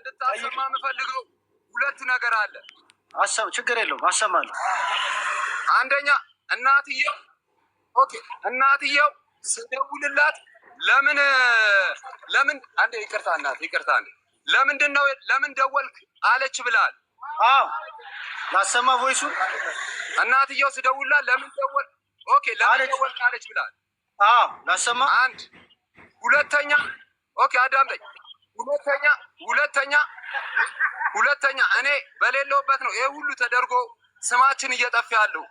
እንድታሰማ የምፈልገው ሁለት ነገር አለ። ችግር የለውም አሰማለሁ። አንደኛ እናትየው ስደውልላት ለምን አንዴ ይቅርታ እናት ይቅርታ አንዴ ለምን ደወልክ አለች ብላል። አዎ ላሰማ ቮይሱ እናትየው ስደውልላት ለምን ደወልክ ለምን ደወልክ አለች ብላል። አዎ ላሰማ አንድ ሁለተኛ አዳምጠኝ። ሁለተኛ እኔ በሌለውበት ነው ይሄ ሁሉ ተደርጎ ስማችን እየጠፋ ያለው።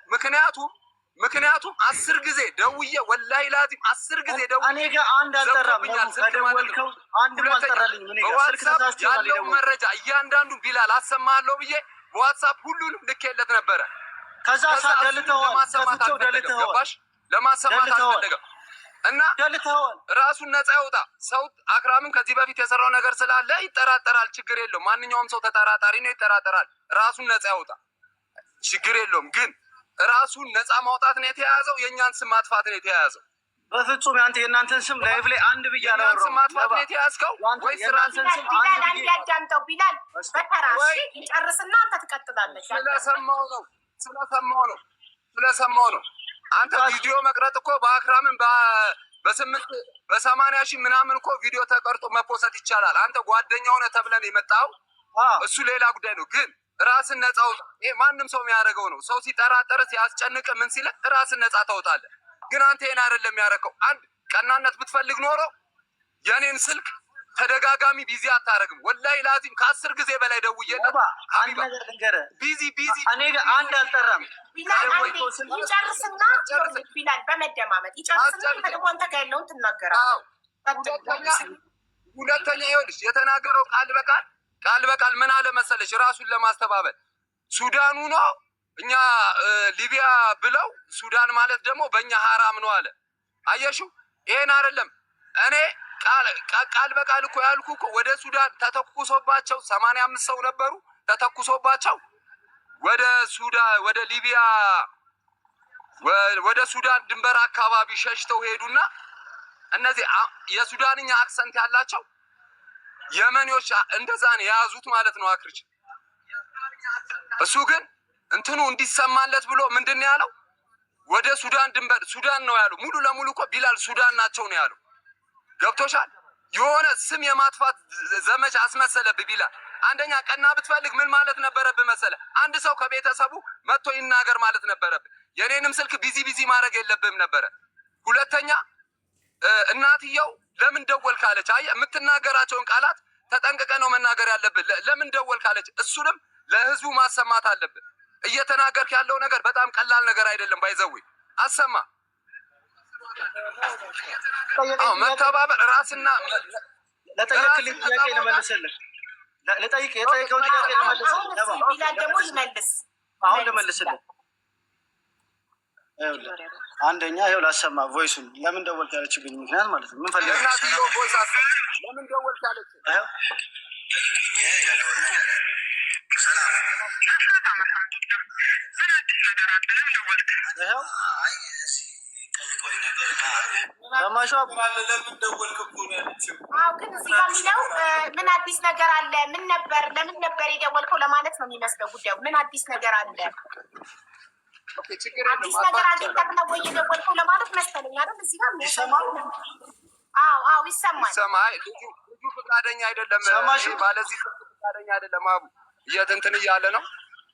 ምክንያቱም 10 ጊዜ ደውዬ ወላሂ ላዚም 10 ጊዜ ደውዬ እኔ ጋር አንድ አልጠራም። ከደወልከው አንድም አልጠራልኝ። ምን በዋትስአፕ ያለው መረጃ እያንዳንዱ ቢላል አሰማለሁ ብዬ በዋትስአፕ ሁሉንም ልኬለት ነበረ። ከዛ ለማሰማት አልፈለገም እና ራሱን ነፃ ያውጣ። ሰው አክራምን ከዚህ በፊት የሰራው ነገር ስላለ ይጠራጠራል። ችግር የለውም። ማንኛውም ሰው ተጠራጣሪ ነው፣ ይጠራጠራል። ራሱን ነፃ ያውጣ። ችግር የለውም። ግን ራሱን ነፃ ማውጣት ነው የተያያዘው፣ የእኛን ስም ማጥፋት ነው የተያያዘው። በፍጹም የእናንተን ስም ላይቭ ላይ አንድ ብዬ አላወራሁም። ስም ማጥፋት ነው የተያዝከው ወይስ ራስን ስም አንድ ብዬ ያዳምጠው ቢላል በተራሽ ይጨርስና አንተ ትቀጥላለህ። ስለሰማው ነው። አንተ ቪዲዮ መቅረጥ እኮ በአክራምን በ80 ሺህ ምናምን እኮ ቪዲዮ ተቀርጦ መፖሰት ይቻላል። አንተ ጓደኛው ነህ ተብለን የመጣው እሱ ሌላ ጉዳይ ነው። ግን ራስን ነፃ አውጣ። ይሄ ማንም ሰው የሚያደርገው ነው። ሰው ሲጠራጠር ሲያስጨንቅ ምን ሲለ ራስን ነፃ ታውጣለህ። ግን አንተ ይሄን አይደለም ያደረከው። አንድ ቀናነት ብትፈልግ ኖሮ የኔን ስልክ ተደጋጋሚ ቢዚ አታረግም። ወላሂ ላዚም ከ10 ጊዜ በላይ ደውዬለት ሀቢባ ቢዚ እኔ ጋር አንድ አልጠራም። ቢላል ይጨርስና ቢላል በመደማመጥ ይጨርስና ደግሞ አንተ ጋር ያለውን ትናገራለህ። ሁለተኛ ይኸውልሽ የተናገረው ቃል በቃል ምን አለ መሰለሽ፣ ራሱን ለማስተባበል ሱዳኑ ነው እኛ ሊቢያ ብለው ሱዳን ማለት ደግሞ በእኛ ሀራም ነው አለ። አየሽው? ይሄን አይደለም እኔ ቃል በቃል እኮ ያልኩ እኮ ወደ ሱዳን ተተኩሶባቸው 85 ሰው ነበሩ። ተተኩሶባቸው ወደ ሊቢያ ወደ ሱዳን ድንበር አካባቢ ሸሽተው ሄዱና እነዚህ የሱዳንኛ አክሰንት ያላቸው የመኔዎች እንደዛ ነው የያዙት ማለት ነው አክርች። እሱ ግን እንትኑ እንዲሰማለት ብሎ ምንድን ነው ያለው? ወደ ሱዳን ድንበር ሱዳን ነው ያለው። ሙሉ ለሙሉ እኮ ቢላል ሱዳን ናቸው ነው ያለው። ገብቶሻል? የሆነ ስም የማጥፋት ዘመቻ አስመሰለብህ ቢላል። አንደኛ ቀና ብትፈልግ ምን ማለት ነበረብህ መሰለ? አንድ ሰው ከቤተሰቡ መጥቶ ይናገር ማለት ነበረብህ። የኔንም ስልክ ቢዚ ማድረግ የለብህም ነበረ። ሁለተኛ እናትየው ለምን ደወልክ አለች። አየህ፣ የምትናገራቸውን ቃላት ተጠንቅቀ ነው መናገር ያለብህ። ለምን ደወልክ አለች። እሱንም ለህዝቡ ማሰማት አለብህ። እየተናገርክ ያለው ነገር በጣም ቀላል ነገር አይደለም። ባይዘዊ አሰማ። መተባበር ራስና ለጠየቅልኝ ጥያቄ ልመልስልህ። የጠየቀውን ጥያቄ ልመልስልህ። ቢላል ደግሞ ይመልስ። አሁን ልመልስልህ። አንደኛ ይኸው ላሰማ ቮይሱን ለምን ደወልክ ያለችብኝ ምክንያት ማለት ነው። ምን ፈልገህ እናትየው ቮይስ አሰማ። ለምን ደወልክ ያለች ግን እዚህ ጋር የሚለው ምን አዲስ ነገር አለ? ለምን ነበር የደወልከው ለማለት ነው የሚመስለው ጉዳዩ። ምን አዲስ ነገር አለ? አዲስ ነገር አለ ተብለው ወይ የደወልከው ለማለት መሰለኝ አይደል? እዚህ ጋር ይሰማል። አዎ ይሰማል። ልጁ ፈቃደኛ አይደለም። ባለዚህ ፈቃደኛ አይደለም። አቡ እየትንትን እያለ ነው።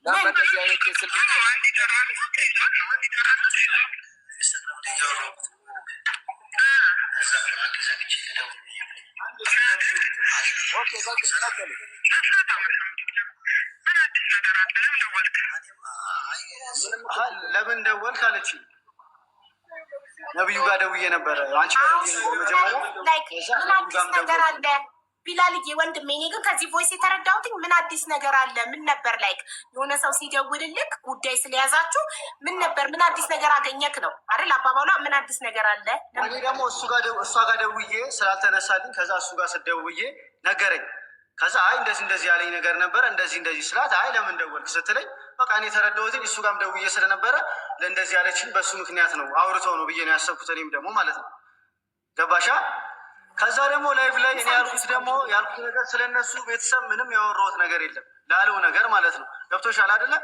ለምን እንደዚህ አይነት ስልክ ለምን ደወልክ አለች። ነብዩ ጋር ደውዬ ነበረ። አንቺ አዲስ ነገር አለ ቢላልዬ ወንድሜ። እኔ ግን ከዚህ ቮይስ የተረዳሁት ምን አዲስ ነገር አለ? ምን ነበር ላይክ የሆነ ሰው ሲደውልልክ ጉዳይ ስለያዛችሁ ምን ነበር? ምን አዲስ ነገር አገኘክ ነው አይደል አባባሏ? ምን አዲስ ነገር አለ? እኔ ደግሞ እሷ ጋር ደውዬ ስላልተነሳልኝ ከዛ እሱ ጋር ስደውዬ ነገረኝ። ከዛ አይ እንደዚህ ያለኝ ነገር ነበረ እንደዚህ ስላት አይ ለምን ደወልክ ስትለኝ በቃ እኔ የተረዳሁትኝ እሱ ጋርም ደውዬ ስለነበረ ለእንደዚህ ያለችኝ በሱ ምክንያት ነው አውርተው ነው ብዬ ነው ያሰብኩት። እኔም ደግሞ ማለት ነው ገባሻ? ከዛ ደግሞ ላይቭ ላይ እኔ ያልኩት ደግሞ ያልኩት ነገር ስለነሱ ቤተሰብ ምንም ያወራሁት ነገር የለም ላለው ነገር ማለት ነው። ገብቶሻል አይደለ?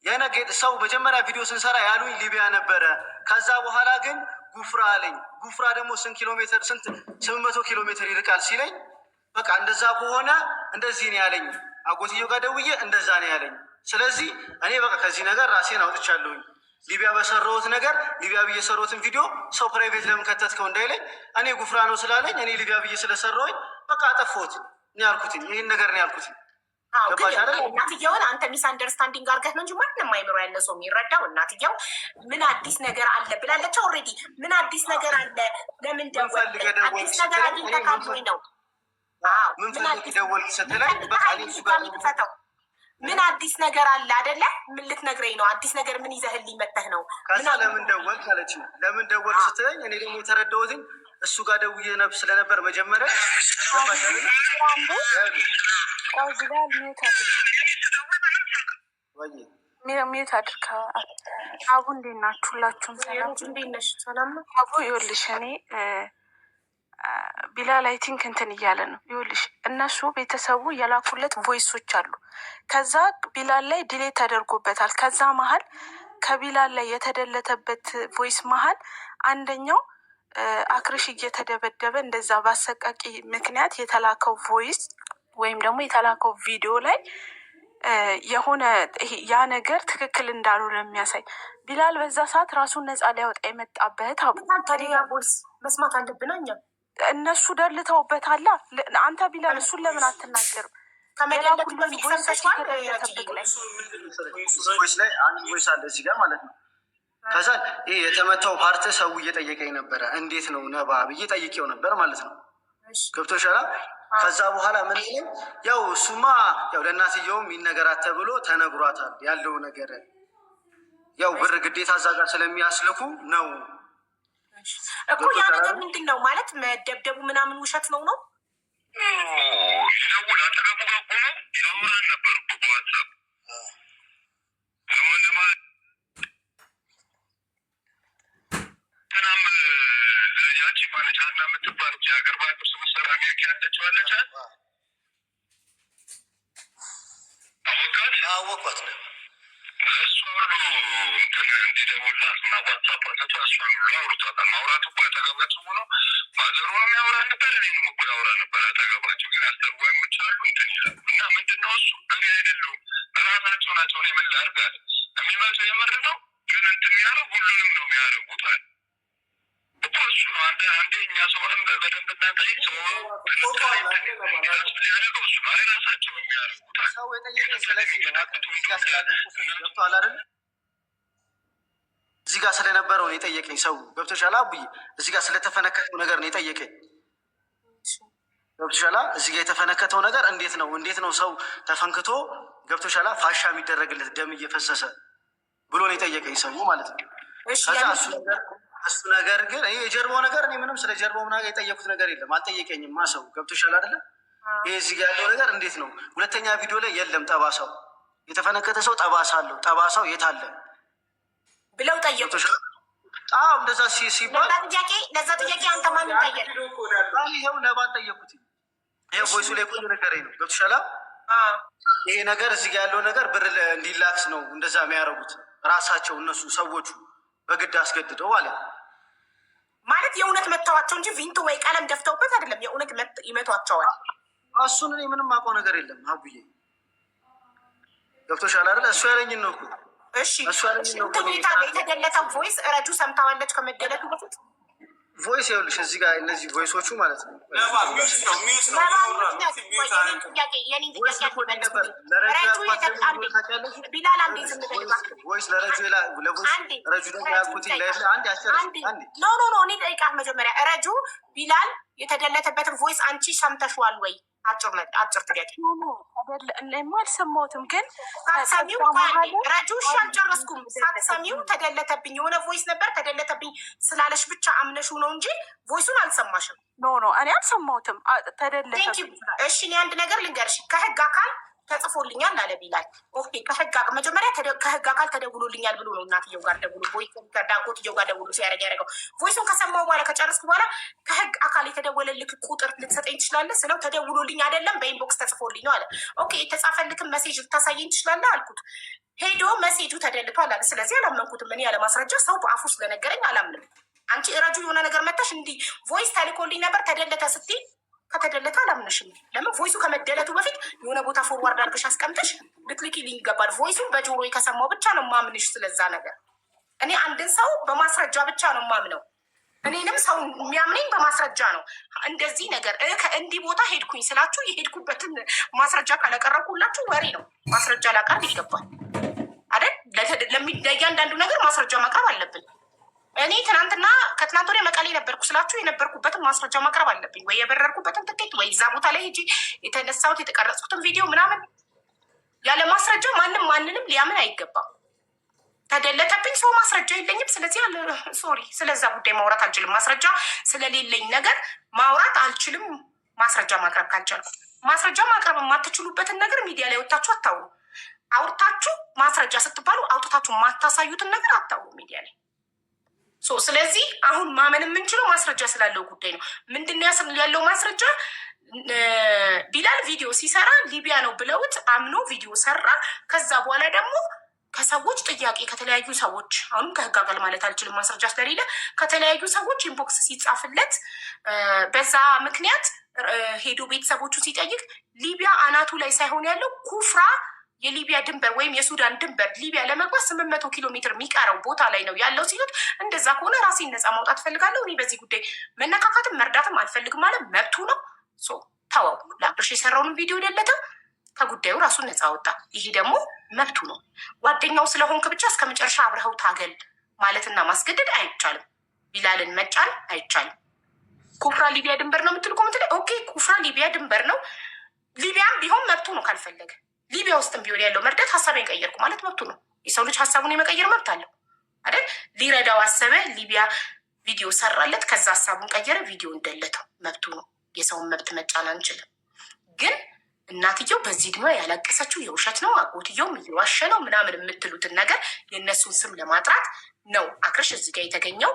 የነገ ሰው መጀመሪያ ቪዲዮ ስንሰራ ያሉኝ ሊቢያ ነበረ። ከዛ በኋላ ግን ጉፍራ አለኝ። ጉፍራ ደግሞ ስንት 800 ኪሎ ሜትር ይርቃል ሲለኝ በቃ እንደዛ ከሆነ እንደዚህ ነው ያለኝ። አጎትየው ጋር ደውዬ እንደዛ ነው ያለኝ። ስለዚህ እኔ በቃ ከዚህ ነገር ራሴን አውጥቻለሁኝ። ሊቢያ በሰራሁት ነገር ሊቢያ ብዬ የሰራሁትን ቪዲዮ ሰው ፕራይቬት ለምን ከተትከው እንዳይለኝ እኔ ጉፍራ ነው ስላለኝ እኔ ሊቢያ ብዬ ስለሰራሁኝ በቃ አጠፋሁት ነው ያልኩትኝ። ይህን ነገር ነው ያልኩትኝ። እናትየውን አንተ ሚስ አንደርስታንዲንግ አድርገህ ነው እንጂ ማንም አይምሮ ያለ ሰው የሚረዳው እናትየው ምን አዲስ ነገር አለ ብላለች። ኦልሬዲ ምን አዲስ ነገር አለ? ለምን ደወል? አዲስ ነገር አግኝተህ ነው? ምን ፈልግ ደወልክ ስትለኝ በቃ ፈተው ምን አዲስ ነገር አለ አይደለ? ምን ልትነግረኝ ነው? አዲስ ነገር ምን ይዘህልኝ መተህ ነው? ከዛ ለምን ደወልክ አለችኝ። ለምን ደወልክ ስትለኝ እኔ ደግሞ የተረዳሁትኝ እሱ ጋር ደውዬ ስለነበር መጀመሪያ ሚዩት አድርጋ አቡ እንዴት ናችሁ? ሁላችሁም ሰላም ነው? አቡ ይኸውልሽ እኔ ቢላል አይ ቲንክ እንትን እያለ ነው። ይኸውልሽ እነሱ ቤተሰቡ የላኩለት ቮይሶች አሉ። ከዛ ቢላል ላይ ዲሌት ተደርጎበታል። ከዛ መሀል ከቢላል ላይ የተደለተበት ቮይስ መሀል አንደኛው አክርሽ እየተደበደበ እንደዛ በአሰቃቂ ምክንያት የተላከው ቮይስ ወይም ደግሞ የተላከው ቪዲዮ ላይ የሆነ ያ ነገር ትክክል እንዳልሆነ የሚያሳይ ቢላል በዛ ሰዓት ራሱን ነፃ ሊያወጣ የመጣበት ታዲያ ቮይስ መስማት አለብን እኛ። እነሱ ደልተውበታላ። አንተ ቢላል እሱን ለምን አትናገርም? ከመደለቱ በፊት ሰምተሽዋል? ላይ አንድ ቮይስ አለ እዚህ ጋር ማለት ነው። ከዛ ይህ የተመታው ፓርት ሰው እየጠየቀኝ ነበረ። እንዴት ነው ነባ ብዬ ጠይቄው ነበር ማለት ነው። ገብቶሻል? ከዛ በኋላ ምን ያው እሱማ ያው ለእናትየውም ይነገራት ተብሎ ተነግሯታል። ያለው ነገር ያው ብር ግዴታ እዛ ጋር ስለሚያስልኩ ነው እኮ። ያ ነገር ምንድን ነው ማለት መደብደቡ ምናምን ውሸት ነው ነው ይደውል አጠገቡ ጋር ቆመው ያወራን ነበር በዋትሳፕ ያቺ ማለች ሀና የምትባል የሀገር ባንክ ስምሰራ አሜሪካ ያለችዋለች አወቋት ነው እሷ ሁሉ እንትን እንዲደውላት እና ዋትሳፕ አለቷ እሷን ሁሉ አውርቷታል። ማውራት እኮ ያጠገባቸው ሆኖ ማዘሩንም ያወራ ነበር፣ እኔንም እኮ ያወራ ነበር ያጠገባቸው። ግን አስተርጓሚዎች አሉ እንትን ይላሉ እና ምንድነው እሱ እኔ አይደሉም ራሳቸው ናቸው። እኔ ምን ላድርግ አለ። የሚመቸው የምር ነው ግን እንትን የሚያደርግ ሁሉንም ነው የሚያደርጉት አለ እኮ እሱ ነው። አንዴ እኛ ሰውንም በደንብ እናጠይቅ ሰው ያደረገው እሱ ነው። አይ ራሳቸው ነው የሚያደርጉት አለ። ሰው የጠየቀኝ ስለዚህ ነው ገብቶሃል አይደል? እዚህ ጋር ስለነበረው ነው የጠየቀኝ ሰው ገብቶሻል? አቡዬ እዚህ ጋር ስለተፈነከተው ነገር ነው የጠየቀኝ ገብቶሻል? እዚህ ጋር የተፈነከተው ነገር እንዴት ነው ሰው ተፈንክቶ ገብቶሻል? ፋሻ የሚደረግለት ደም እየፈሰሰ ብሎ ነው የጠየቀኝ ሰው ማለት ነው። ከዛ እሱ ነገር ግን ይሄ የጀርባው ነገር እኔ ምንም ስለ ጀርባው ምናምን የጠየኩት ነገር የለም። አልጠየቀኝም ሰው ገብቶሻል አይደለ? ይሄ እዚህ ጋር ያለው ነገር እንዴት ነው? ሁለተኛ ቪዲዮ ላይ የለም ጠባሳው። የተፈነከተ ሰው ጠባሳ አለው። ጠባሳው የት አለ ብለው ጠየቁ። አዎ እንደዛ ሲባል ለዛ ጥያቄ አንተ ማንን ጠየቅ? ይኸው ነባን ጠየኩት። ይኸው ቮይሱ ላይ ቆይ ነገረኝ ነው ገብቶሻል? ይሄ ነገር እዚህ ጋር ያለው ነገር ብር እንዲላክስ ነው እንደዛ የሚያደርጉት ራሳቸው እነሱ ሰዎቹ በግድ አስገድደው ማለት የእውነት መተዋቸው እንጂ ቪንቶ ወይ ቀለም ደፍተውበት አይደለም። የእውነት ይመቷቸዋል። እሱን እኔ ምንም አውቀው ነገር የለም አቡዬ ገብቶሻል አይደለ? እሱ ያለኝን ነው እኮ። እሺ የተገለጠው ቮይስ ረጁ ሰምታዋለች ከመደለቱ በፊት ቮይስ ይኸውልሽ እዚህ ጋር እነዚህ ቮይሶቹ ማለት ነው መጀመሪያ ረጁ ቢላል የተደለተበትን ቮይስ አንቺ ሰምተሽዋል ወይ? አጭር ጥያቄ። አልሰማሁትም ግን ሳትሰሚው ረጁ እሺ አልጨረስኩም። ሳትሰሚው ተደለተብኝ የሆነ ቮይስ ነበር ተደለተብኝ ስላለሽ ብቻ አምነሽው ነው እንጂ ቮይሱን አልሰማሽም። ኖ እኔ አልሰማሁትም። ተደለተብኝ። እሺ እኔ አንድ ነገር ልንገርሽ፣ ከህግ አካል ተጽፎ ተጽፎልኛል አለ ቢላል። ኦኬ መጀመሪያ ከህግ አካል ተደውሎልኛል ብሎ ነው እናትየው ጋር ደውሎ ዳጎትየው ጋር ደውሎ ሲያደርግ ያደረገው። ቮይሱን ከሰማው በኋላ ከጨረስኩ በኋላ ከህግ አካል የተደወለልክ ቁጥር ልትሰጠኝ ትችላለህ ስለው ተደውሎልኝ አይደለም በኢንቦክስ ተጽፎልኝ ነው አለ። ኦኬ የተጻፈልክን መሴጅ ልታሳየኝ ትችላለህ አልኩት። ሄዶ መሴጁ ተደልቷል አለ። ስለዚህ አላመንኩትም። እኔ ያለ ማስረጃ ሰው በአፉ ስለነገረኝ አላምንም። አንቺ እረጁ የሆነ ነገር መታሽ እንዲህ ቮይስ ተልኮልኝ ነበር ተደለተ ስትይ ከተደለተ አላምንሽም። ለምን ቮይሱ ከመደለቱ በፊት የሆነ ቦታ ፎርዋርድ አድርገሽ አስቀምጠሽ ልትልኪልኝ ይገባል። ቮይሱን በጆሮ ከሰማው ብቻ ነው ማምንሽ ስለዛ ነገር። እኔ አንድን ሰው በማስረጃ ብቻ ነው ማምነው። እኔንም ሰው የሚያምነኝ በማስረጃ ነው። እንደዚህ ነገር እንዲህ ቦታ ሄድኩኝ ስላችሁ የሄድኩበትን ማስረጃ ካላቀረብኩላችሁ ወሬ ነው። ማስረጃ ላቀርብ ይገባል አይደል? ለእያንዳንዱ ነገር ማስረጃ ማቅረብ አለብን። እኔ ትናንትና ከትናንት ወዲያ መቀሌ ነበርኩ ስላችሁ የነበርኩበትን ማስረጃ ማቅረብ አለብኝ። ወይ የበረርኩበትን ትኬት፣ ወይ እዛ ቦታ ላይ ሄጄ የተነሳሁት የተቀረጽኩትን ቪዲዮ ምናምን። ያለ ማስረጃ ማንም ማንንም ሊያምን አይገባም። ተደለተብኝ ሰው ማስረጃ የለኝም። ስለዚህ ሶሪ ስለዛ ጉዳይ ማውራት አልችልም። ማስረጃ ስለሌለኝ ነገር ማውራት አልችልም። ማስረጃ ማቅረብ ካልቻልኩ ማስረጃ ማቅረብ የማትችሉበትን ነገር ሚዲያ ላይ ወጥታችሁ አታውሩ። አውርታችሁ ማስረጃ ስትባሉ አውጥታችሁ ማታሳዩትን ነገር አታውሩ ሚዲያ ላይ። ስለዚህ አሁን ማመን የምንችለው ማስረጃ ስላለው ጉዳይ ነው። ምንድነው ያለው ማስረጃ? ቢላል ቪዲዮ ሲሰራ ሊቢያ ነው ብለውት አምኖ ቪዲዮ ሰራ። ከዛ በኋላ ደግሞ ከሰዎች ጥያቄ ከተለያዩ ሰዎች አሁንም ከህግ አካል ማለት አልችልም ማስረጃ ስለሌለ ከተለያዩ ሰዎች ኢንቦክስ ሲጻፍለት በዛ ምክንያት ሄዶ ቤተሰቦቹ ሲጠይቅ ሊቢያ አናቱ ላይ ሳይሆን ያለው ኩፍራ የሊቢያ ድንበር ወይም የሱዳን ድንበር ሊቢያ ለመግባት 800 ኪሎ ሜትር የሚቀረው ቦታ ላይ ነው ያለው ሲሉት፣ እንደዛ ከሆነ ራሴን ነፃ ማውጣት ፈልጋለሁ፣ እኔ በዚህ ጉዳይ መነካካትም መርዳትም አልፈልግም ማለት መብቱ ነው። ተወው። ለአብርሽ የሰራውን ቪዲዮ ደለተ፣ ከጉዳዩ ራሱን ነፃ ወጣ። ይሄ ደግሞ መብቱ ነው። ጓደኛው ስለሆንክ ብቻ እስከ መጨረሻ አብረኸው ታገል ማለትና ማስገደድ አይቻልም። ቢላልን መጫን አይቻልም። ኩፍራ ሊቢያ ድንበር ነው የምትል ኮምት ላይ ኦኬ፣ ኩፍራ ሊቢያ ድንበር ነው። ሊቢያም ቢሆን መብቱ ነው ካልፈለገ ሊቢያ ውስጥም ቢሆን ያለው መርዳት ሀሳቤን ቀየርኩ ማለት መብቱ ነው። የሰው ልጅ ሀሳቡን የመቀየር መብት አለው አይደል? ሊረዳው አሰበ፣ ሊቢያ ቪዲዮ ሰራለት፣ ከዛ ሀሳቡን ቀየረ፣ ቪዲዮ እንደለተው መብቱ ነው። የሰውን መብት መጫን አንችልም። ግን እናትየው በዚህ ዕድሜዋ ያለቀሰችው የውሸት ነው፣ አጎትየውም እየዋሸ ነው ምናምን የምትሉትን ነገር የእነሱን ስም ለማጥራት ነው አክርሽ እዚህ ጋር የተገኘው።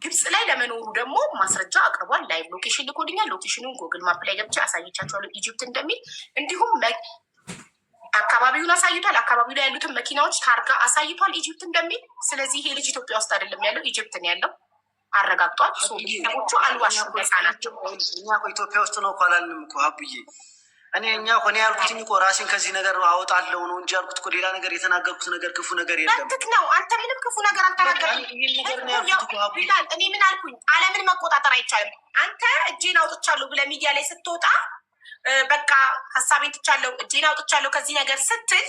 ግብፅ ላይ ለመኖሩ ደግሞ ማስረጃ አቅርቧል። ላይቭ ሎኬሽን ልኮልኛል። ሎኬሽኑን ጎግል ማፕ ላይ ገብቼ አሳይቻቸዋለሁ። ኢጅፕት እንደሚል እንዲሁም አካባቢውን አሳይቷል። አካባቢው ላይ ያሉትን መኪናዎች ታርጋ አሳይቷል ኢጅፕት እንደሚል። ስለዚህ ይሄ ልጅ ኢትዮጵያ ውስጥ አይደለም ያለው ኢጅፕት ነው ያለው፣ አረጋግጧል። ሰዎቹ አልዋሹም፣ ነፃ ናቸው። እኛ ኢትዮጵያ ውስጥ ነው እኮ አላልንም እኮ አብዬ። እኔ ያልኩትኝ እኮ ራሴን ከዚህ ነገር አወጣለሁ ነው እንጂ ያልኩት እኮ ሌላ ነገር የተናገርኩት ነገር ክፉ ነገር የለም። መብትክ ነው። አንተ ምንም ክፉ ነገር አልተናገርም። እኔ ምን አልኩኝ? ዓለምን መቆጣጠር አይቻልም። አንተ እጄን አውጥቻለሁ ብለህ ሚዲያ ላይ ስትወጣ በቃ ሀሳቤን ትቻለሁ እጄን አውጥቻለሁ ከዚህ ነገር ስትል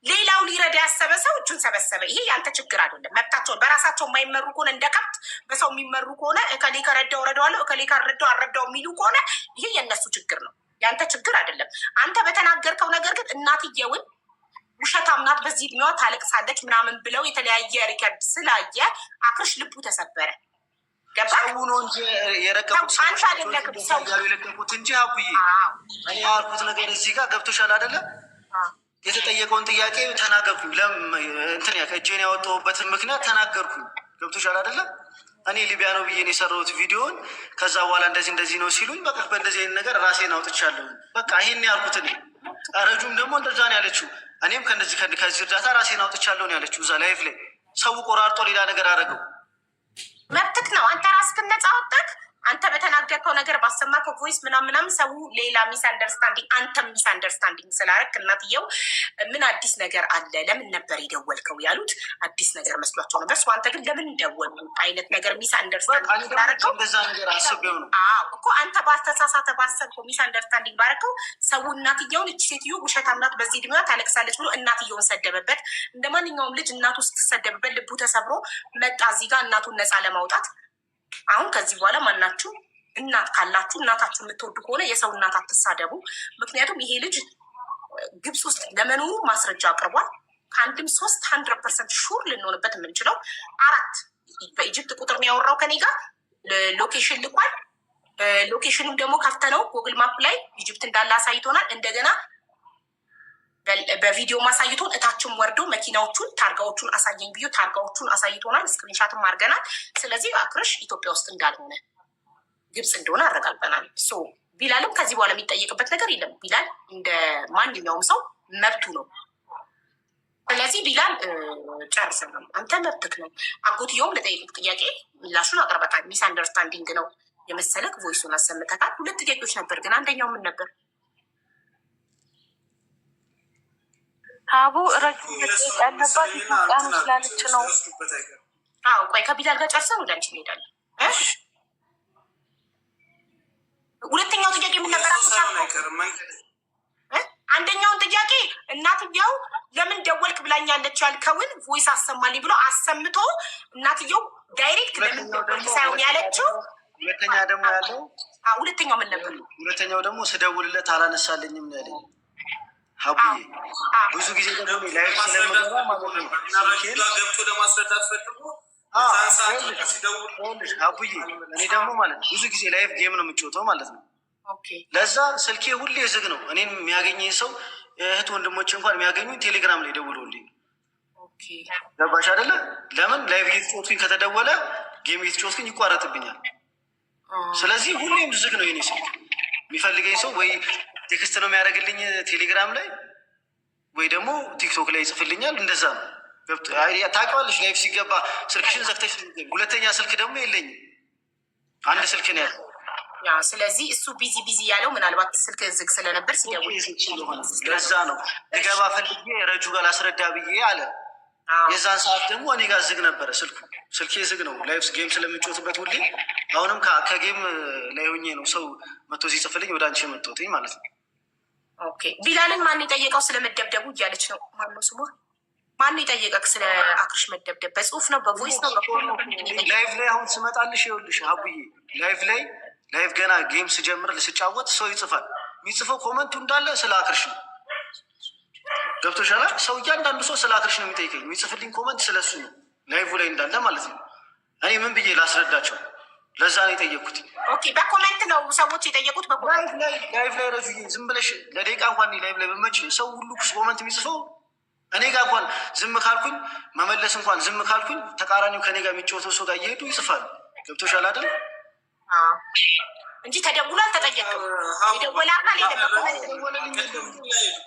ሌላው ሊረዳ ያሰበ ሰው እጁን ሰበሰበ። ይሄ ያንተ ችግር አይደለም። መብታቸውን በራሳቸው የማይመሩ ከሆነ እንደ ከብት በሰው የሚመሩ ከሆነ እከሌ ከረዳው ረዳዋለሁ እከሌ ካረዳው አልረዳው የሚሉ ከሆነ ይሄ የእነሱ ችግር ነው፣ ያንተ ችግር አይደለም። አንተ በተናገርከው ነገር ግን እናትየውን ውሸታም ናት፣ በዚህ ዕድሜዋ ታለቅሳለች ምናምን ብለው የተለያየ ሪከርድ ስላየ አክርሽ ልቡ ተሰበረ። ሰው ነው እንጂ የረቀቁት ሰው የለቀቁት እንጂ አቡዬ እኔ ያልኩት ነገር እዚህ ጋር ገብቶሻል አይደለ? የተጠየቀውን ጥያቄ ተናገርኩኝ። እንትን እጄን ያወጣሁበትን ምክንያት ተናገርኩኝ። ገብቶሻል አይደለ? እኔ ሊቢያ ነው ብዬ የሰራሁት ቪዲዮን ከዛ በኋላ እንደዚህ ነው ሲሉኝ በቃ በእንደዚህ አይነት ነገር ራሴን አውጥቻለሁ። በቃ ይሄን ያልኩት እኔ። ረጁም ደግሞ እንደዛ ነው ያለችው። እኔም ከዚህ እርዳታ ራሴን አውጥቻለሁ ነው ያለችው። እዛ ላይፍ ላይ ሰው ቆራርጦ ሌላ ነገር አደረገው። መብትክ ነው። አንተ ራስህን ነፃ ወጣህ። አንተ በተናገርከው ነገር ባሰማከው ቮይስ ምናምን ሰው ሌላ ሚስ አንደርስታንዲንግ፣ አንተም ሚስ አንደርስታንዲንግ ስላደረክ እናትየው ምን አዲስ ነገር አለ ለምን ነበር የደወልከው ያሉት አዲስ ነገር መስሏቸው ነበር። አንተ ግን ለምን ደወሉ አይነት ነገር ሚስ አንደርስታንዲንግ ስላደረከው እንደዛ ነገር አስቤው ነው እኮ አንተ ባስተሳሳተ ባሰብከው ሚስ አንደርስታንዲንግ ባደረከው ሰው እናትየውን እች ሴትዮ ውሸታም ናት በዚህ ዕድሜዋ ታለቅሳለች ብሎ እናትየውን ሰደበበት። እንደ ማንኛውም ልጅ እናቱ ስትሰደብበት ልቡ ተሰብሮ መጣ እዚህ ጋር እናቱን ነፃ ለማውጣት። አሁን ከዚህ በኋላ ማናችሁ እናት ካላችሁ እናታችሁ የምትወዱ ከሆነ የሰው እናት አትሳደቡ። ምክንያቱም ይሄ ልጅ ግብፅ ውስጥ ለመኖሩ ማስረጃ አቅርቧል። ከአንድም 300% ሹር ልንሆንበት የምንችለው 4 በኢጅፕት ቁጥር ነው ያወራው ከኔ ጋር ሎኬሽን ልኳል። ሎኬሽኑም ደግሞ ከፍተነው ጉግል ማፕ ላይ ኢጅፕት እንዳለ አሳይቶናል። እንደገና በቪዲዮ ማሳይቶን እታችን ወርዶ መኪናዎቹን ታርጋዎቹን አሳየኝ ብዮ ታርጋዎቹን አሳይቶናል። ስክሪንሻትም አድርገናል። ስለዚህ አክርሽ ኢትዮጵያ ውስጥ እንዳልሆነ ግብጽ እንደሆነ አረጋግጠናል። ቢላልም ከዚህ በኋላ የሚጠየቅበት ነገር የለም። ቢላል እንደ ማንኛውም ሰው መብቱ ነው። ስለዚህ ቢላል ጨርሰናል። አንተ መብትክ ነው። አጎትየውም ለጠየቁት ጥያቄ ምላሹን አቅርበታል። ሚስ አንደርስታንዲንግ ነው የመሰለክ ቮይሱን አሰምተካል። 2 ጥያቄዎች ነበር፣ ግን አንደኛው ምን ነበር? አቡ ረጅ ያለባት ኢትዮጵያ ስላለች ነው። አዎ ቆይ ከቢላል ጋር ጨርሰን ወደ አንቺ እንሄዳለን። ሁለተኛው ጥያቄ ምን ነበር? አንደኛውን ጥያቄ እናትየው ለምን ደወልክ ብላኛለች ያልከውን ቮይስ አሰማልኝ ብሎ አሰምቶ እናትየው ዳይሬክት ለምን ደወልክ ሳይሆን ያለችው። ሁለተኛ ደግሞ ያለው ሁለተኛው ምን ነበር? ሁለተኛው ደግሞ ስደውልለት አላነሳልኝም ነው ያለኝ። ሀቡዬ ብዙ ጊዜ ደግሞ ላይፍ ስለምገባ ማለት ነው ገብቶ ለማስረዳት ፈልጎ ሀቡዬ እኔ ደግሞ ማለት ነው ብዙ ጊዜ ላይፍ ጌም ነው የምጫወተው ማለት ነው። ለዛ ስልኬ ሁሌ ዝግ ነው። እኔን የሚያገኘኝ ሰው እህት ወንድሞች እንኳን የሚያገኙኝ ቴሌግራም ላይ ደውለውልኝ ገባሽ አይደለ? ለምን ላይቭ እየተጫወትኩኝ ከተደወለ ጌም እየተጫወትኩኝ ይቋረጥብኛል። ስለዚህ ሁሌም ዝግ ነው የኔ ስልክ። የሚፈልገኝ ሰው ወይ ቴክስት ነው የሚያደርግልኝ ቴሌግራም ላይ ወይ ደግሞ ቲክቶክ ላይ ይጽፍልኛል። እንደዛ ነው። ታውቂዋለሽ ላይፍ ሲገባ ስልክሽን ዘግተሽ። ሁለተኛ ስልክ ደግሞ የለኝም፣ አንድ ስልክ ነው ያለው። ስለዚህ እሱ ቢዚ ያለው ምናልባት ስልክ ዝግ ስለነበር ሲደውል ለዛ ነው ልገባ ፈልጌ ረጁ ጋር ላስረዳ ብዬ አለ። የዛን ሰዓት ደግሞ እኔ ጋር ዝግ ነበረ ስልኩ። ስልኬ ዝግ ነው ላይፍ ጌም ስለምጮትበት ሁሌ። አሁንም ከጌም ላይ ሆኜ ነው ሰው መቶ ሲጽፍልኝ ወደ አንቺ የመጣሁትኝ ማለት ነው። ኦኬ ቢላልን ማን የጠየቀው ስለመደብደቡ እያለች ነው። ማነው ስሟ? ማን የጠየቀክ ስለ አክርሽ መደብደብ? በጽሁፍ ነው በቮይስ ነው? ላይቭ ላይ አሁን ስመጣልሽ ይኸውልሽ ሀቡዬ ላይቭ ገና ጌም ስጀምር ስጫወት ሰው ይጽፋል። የሚጽፈው ኮመንቱ እንዳለ ስለ አክርሽ ነው። ገብቶሻል? ሰው እያንዳንዱ ሰው ስለ አክርሽ ነው የሚጠይቀኝ። የሚጽፍልኝ ኮመንት ስለሱ ነው ላይቭ ላይ እንዳለ ማለት ነው። እኔ ምን ብዬ ላስረዳቸው? ለዛ ነው የጠየቁት። ኦኬ በኮሜንት ነው ሰዎች የጠየቁት። በኮሜንት ላይቭ ላይ ረጁዬ ዝም ብለሽ ለደቂቃ እንኳን ላይቭ ላይ በመች ሰው ሁሉ ኮመንት የሚጽፈው እኔ ጋር እንኳን ዝም ካልኩኝ መመለስ እንኳን ዝም ካልኩኝ ተቃራኒው ከኔ ጋር የሚጫወተው ሰው ጋር እየሄዱ ይጽፋሉ። ገብቶሻል አይደል? እንጂ ተደውሎ አልተጠየቅም። የደወለ አካል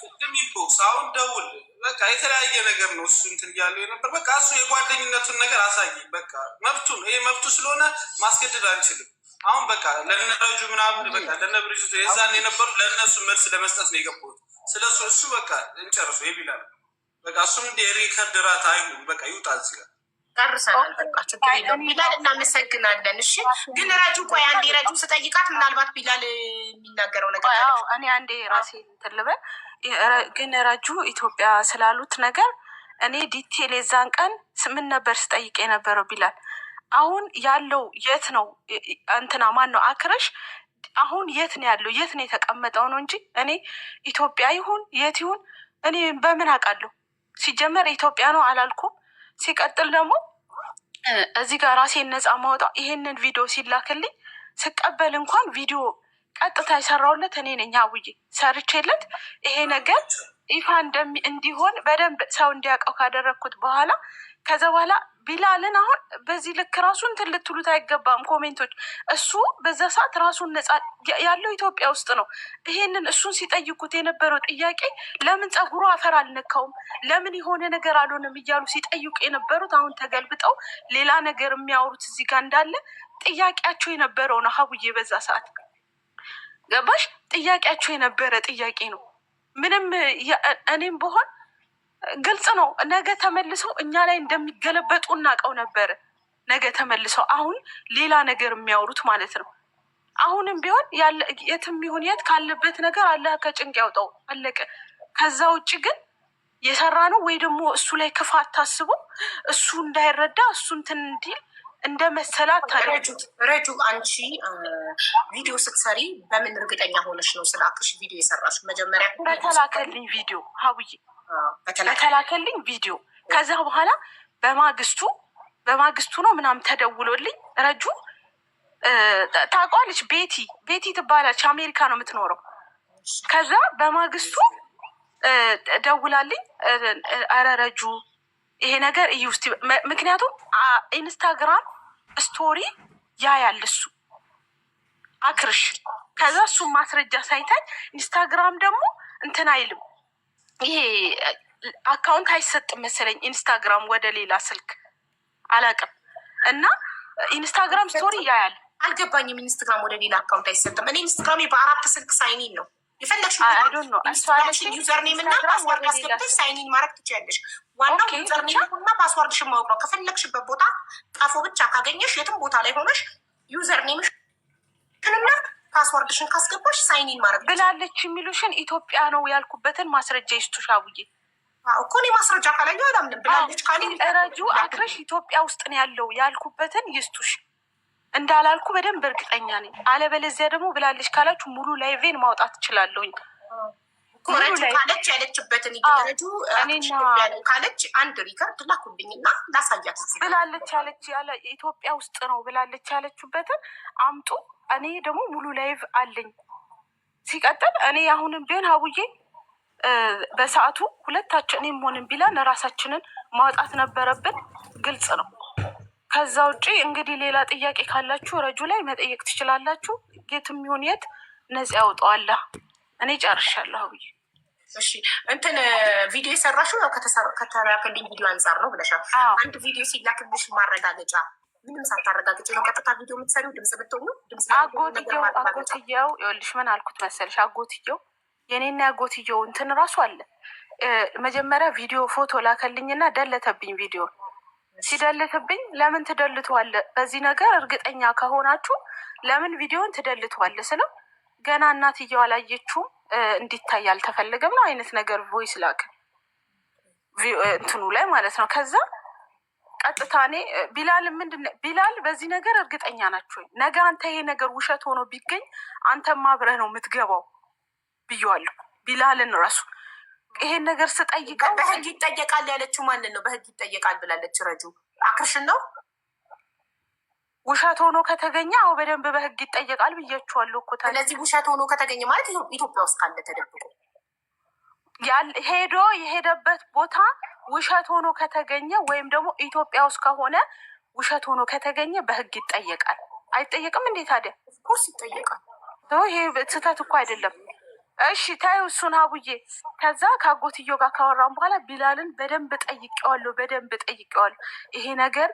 ቅድም ኢንቦክስ አሁን ደውል በቃ የተለያየ ነገር ነው እሱ እንትን እያለው የነበር። በቃ እሱ የጓደኝነቱን ነገር አሳየኝ። በቃ መብቱ ነው ይሄ መብቱ ስለሆነ ማስገደድ አንችልም። አሁን በቃ ለነረጁ ምናምን በቃ ለነብሪዙ የዛን የነበሩ ለእነሱ መልስ ለመስጠት ነው የገባሁት። ስለሱ እሱ በቃ እንጨርሱ ይቢላል። በቃ እሱም እንደ የሪከርድ ራት አይሁን በቃ ይውጣ እዚህ ጋር ጨርሰናል። በቃ ችግር የለውም። ቢላል እናመሰግናለን። እሺ ግን ረጁ ቆይ አንዴ ረጁ ስጠይቃት ምናልባት ቢላል የሚናገረው ነገር እኔ አንዴ ራሴ እንትን ልበል። ግን ረጁ ኢትዮጵያ ስላሉት ነገር እኔ ዲቴል የዛን ቀን ምን ነበር ስጠይቅ የነበረው ቢላል አሁን ያለው የት ነው? እንትና ማን ነው አክረሽ አሁን የት ነው ያለው? የት ነው የተቀመጠው ነው እንጂ እኔ ኢትዮጵያ ይሁን የት ይሁን እኔ በምን አውቃለሁ? ሲጀመር ኢትዮጵያ ነው አላልኩም። ሲቀጥል ደግሞ እዚህ ጋር ራሴን ነፃ ማውጣው ይሄንን ቪዲዮ ሲላክልኝ ስቀበል እንኳን ቪዲዮ ቀጥታ የሰራውለት እኔ ነኝ። አውዬ ሰርቼለት ይሄ ነገር ይፋ እንዲሆን በደንብ ሰው እንዲያውቀው ካደረግኩት በኋላ ከዛ በኋላ ቢላልን አሁን በዚህ ልክ ራሱ እንትን ልትሉት አይገባም። ኮሜንቶች እሱ በዛ ሰዓት ራሱን ነፃ ያለው ኢትዮጵያ ውስጥ ነው። ይሄንን እሱን ሲጠይቁት የነበረው ጥያቄ ለምን ፀጉሩ አፈር አልነካውም፣ ለምን የሆነ ነገር አልሆነም እያሉ ሲጠይቁ የነበሩት አሁን ተገልብጠው ሌላ ነገር የሚያወሩት እዚህ ጋር እንዳለ ጥያቄያቸው የነበረው ነው። ሀቡዬ በዛ ሰዓት ገባሽ? ጥያቄያቸው የነበረ ጥያቄ ነው። ምንም እኔም በሆን ግልጽ ነው። ነገ ተመልሰው እኛ ላይ እንደሚገለበጡ እናውቀው ነበረ። ነገ ተመልሰው አሁን ሌላ ነገር የሚያወሩት ማለት ነው። አሁንም ቢሆን የትም ይሁን የት ካለበት ነገር አላህ ከጭንቅ ያውጣው፣ አለቀ። ከዛ ውጭ ግን የሰራ ነው ወይ ደግሞ እሱ ላይ ክፋት ታስቦ እሱ እንዳይረዳ እሱ እንትን እንዲል እንደ መሰላት ታደረጁት። ረጁ አንቺ ቪዲዮ ስትሰሪ በምን እርግጠኛ ሆነሽ ነው ስለ አክርሽ ቪዲዮ የሰራሽ? መጀመሪያ በተላከልኝ ቪዲዮ ሀውዬ በተላከልኝ ቪዲዮ ከዛ በኋላ በማግስቱ ነው ምናምን ተደውሎልኝ ረጁ ታውቀዋለች፣ ቤቲ ትባላለች፣ አሜሪካ ነው የምትኖረው። ከዛ በማግስቱ ደውላልኝ ኧረ ረጁ ይሄ ነገር እዩ እስቲ፣ ምክንያቱም ኢንስታግራም ስቶሪ ያያል እሱ አክርሽ። ከዛ እሱም ማስረጃ ሳይታይ ኢንስታግራም ደግሞ እንትን አይልም፣ ይሄ አካውንት አይሰጥም መሰለኝ ኢንስታግራም ወደ ሌላ ስልክ አላውቅም። እና ኢንስታግራም ስቶሪ ያያል። አልገባኝም። ኢንስታግራም ወደ ሌላ አካውንት አይሰጥም። እኔ ኢንስታግራም በ4 ስልክ ሳይኒን ነው የፈለግሽ ዩዘር ኔም እና ፓስዋርድ አስገብተሽ ሳይኒን ማድረግ ትችያለሽ። ዋናው ዩዘር ኔም እና ፓስዋርድሽን ማወቅ ነው። ከፈለግሽበት ቦታ ጣፎ ብቻ ካገኘሽ የትም ቦታ ላይ ሆነሽ ዩዘር ኔምሽንና ፓስዋርድሽን ካስገባሽ ሳይኒን ማድረግ ብላለች። የሚሉሽን ኢትዮጵያ ነው ያልኩበትን ማስረጃ ይስጡሽ አቡዬ እኮ እኔ ማስረጃ ካላየሁ አላምንም ብላለች። ረጁ አክረሽ ኢትዮጵያ ውስጥ ነው ያለው ያልኩበትን ይስጡሽ እንዳላልኩ በደንብ እርግጠኛ ነኝ። አለበለዚያ ደግሞ ብላለች ካላችሁ ሙሉ ላይቬን ማውጣት ትችላለሁኝ። ካለች ያለችበትን ረጁ ካለች አንድ ሪከርድ ላኩልኝና ላሳያት። ብላለች ያለች ያለ ኢትዮጵያ ውስጥ ነው ብላለች ያለችበትን አምጡ። እኔ ደግሞ ሙሉ ላይቭ አለኝ። ሲቀጥል እኔ አሁንም ቢሆን አቡዬ በሰዓቱ ሁለታችን እኔም ሆንን ቢላን ራሳችንን ማውጣት ነበረብን። ግልጽ ነው። ከዛ ውጭ እንግዲህ ሌላ ጥያቄ ካላችሁ ረጁ ላይ መጠየቅ ትችላላችሁ። የትም ይሁን የት ነፂ ያውጠዋላ። እኔ ጨርሻለሁ አቡዬ። እሺ እንትን ቪዲዮ የሰራሽው ያው ከተላከልኝ ቪዲዮ አንጻር ነው ብለሻል። አንድ ቪዲዮ ሲላክልሽ ማረጋገጫ ምንም ሳታረጋግጭ ነው ቀጥታ ቪዲዮ የምትሰሪው? ድምጽ ብትሆኑ አጎትየው ይኸውልሽ ምን አልኩት መሰልሽ፣ አጎትየው የኔና ያጎትየው እንትን ራሱ አለ። መጀመሪያ ቪዲዮ ፎቶ ላከልኝና ደለተብኝ። ቪዲዮ ሲደልትብኝ ለምን ትደልተዋለ? በዚህ ነገር እርግጠኛ ከሆናችሁ ለምን ቪዲዮን ትደልተዋለ ስለው ገና እናትየው አላየችውም እንዲታይ አልተፈለገም ነው አይነት ነገር ቮይስ ላክ እንትኑ ላይ ማለት ነው። ከዛ ቀጥታ እኔ ቢላል ምንድነው ቢላል በዚህ ነገር እርግጠኛ ናቸው? ነገ አንተ ይሄ ነገር ውሸት ሆኖ ቢገኝ አንተም አብረህ ነው የምትገባው ብዬዋለሁ። ቢላልን ራሱ ይሄን ነገር ስጠይቀው በህግ ይጠየቃል ያለችው ማንን ነው? በህግ ይጠየቃል ብላለች ረጁ። አክርሽን ነው ውሸት ሆኖ ከተገኘ አዎ በደንብ በህግ ይጠየቃል ብያችኋለሁ እኮ። ስለዚህ ውሸት ሆኖ ከተገኘ ማለት ኢትዮጵያ ውስጥ ካለ ተደብቆ ሄዶ የሄደበት ቦታ ውሸት ሆኖ ከተገኘ ወይም ደግሞ ኢትዮጵያ ውስጥ ከሆነ ውሸት ሆኖ ከተገኘ በህግ ይጠየቃል። አይጠየቅም እንዴ ታዲያ? ኦፍኮርስ ይጠየቃል። ይሄ ስህተት እኮ አይደለም። እሺ ታዩ እሱን አቡዬ። ከዛ ከአጎትዮ ጋር ካወራን በኋላ ቢላልን በደንብ ጠይቄዋለሁ፣ በደንብ ጠይቄዋለሁ። ይሄ ነገር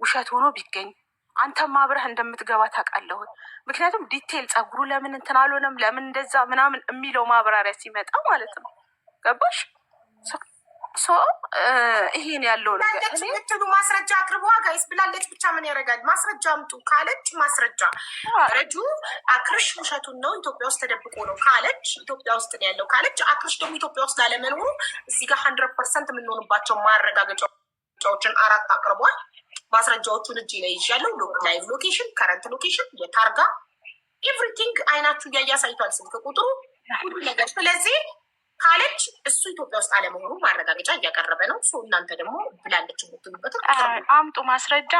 ውሸት ሆኖ ቢገኝ አንተም አብረህ እንደምትገባ ታውቃለህ። ምክንያቱም ዲቴል ጸጉሩ ለምን እንትን አልሆነም ለምን እንደዛ ምናምን የሚለው ማብራሪያ ሲመጣ ማለት ነው። ገባሽ? ይሄን ያለው ነገር ምትሉ ማስረጃ አቅርቧ ጋይስ ብላለች። ብቻ ምን ያደርጋል? ማስረጃ አምጡ ካለች ማስረጃ ረጁ አክርሽ ውሸቱን ነው ኢትዮጵያ ውስጥ ተደብቆ ነው ካለች ኢትዮጵያ ውስጥ ነው ያለው ካለች አክርሽ ደግሞ ኢትዮጵያ ውስጥ ላለመኖሩ እዚህ ጋር 100% የምንሆንባቸው ማረጋገጫዎችን 4 አቅርቧል። ማስረጃዎቹን እጅ ላይ ይዣለሁ። ላይቭ ሎኬሽን፣ ከረንት ሎኬሽን፣ የታርጋ ኤቭሪቲንግ አይናችሁ እያየ አሳይቷል። ስልክ ቁጥሩ ሁሉ ነገር። ስለዚህ ካለች እሱ ኢትዮጵያ ውስጥ አለመሆኑ ማረጋገጫ እያቀረበ ነው። እናንተ ደግሞ ብላለች የምትሉበት አምጡ ማስረጃ።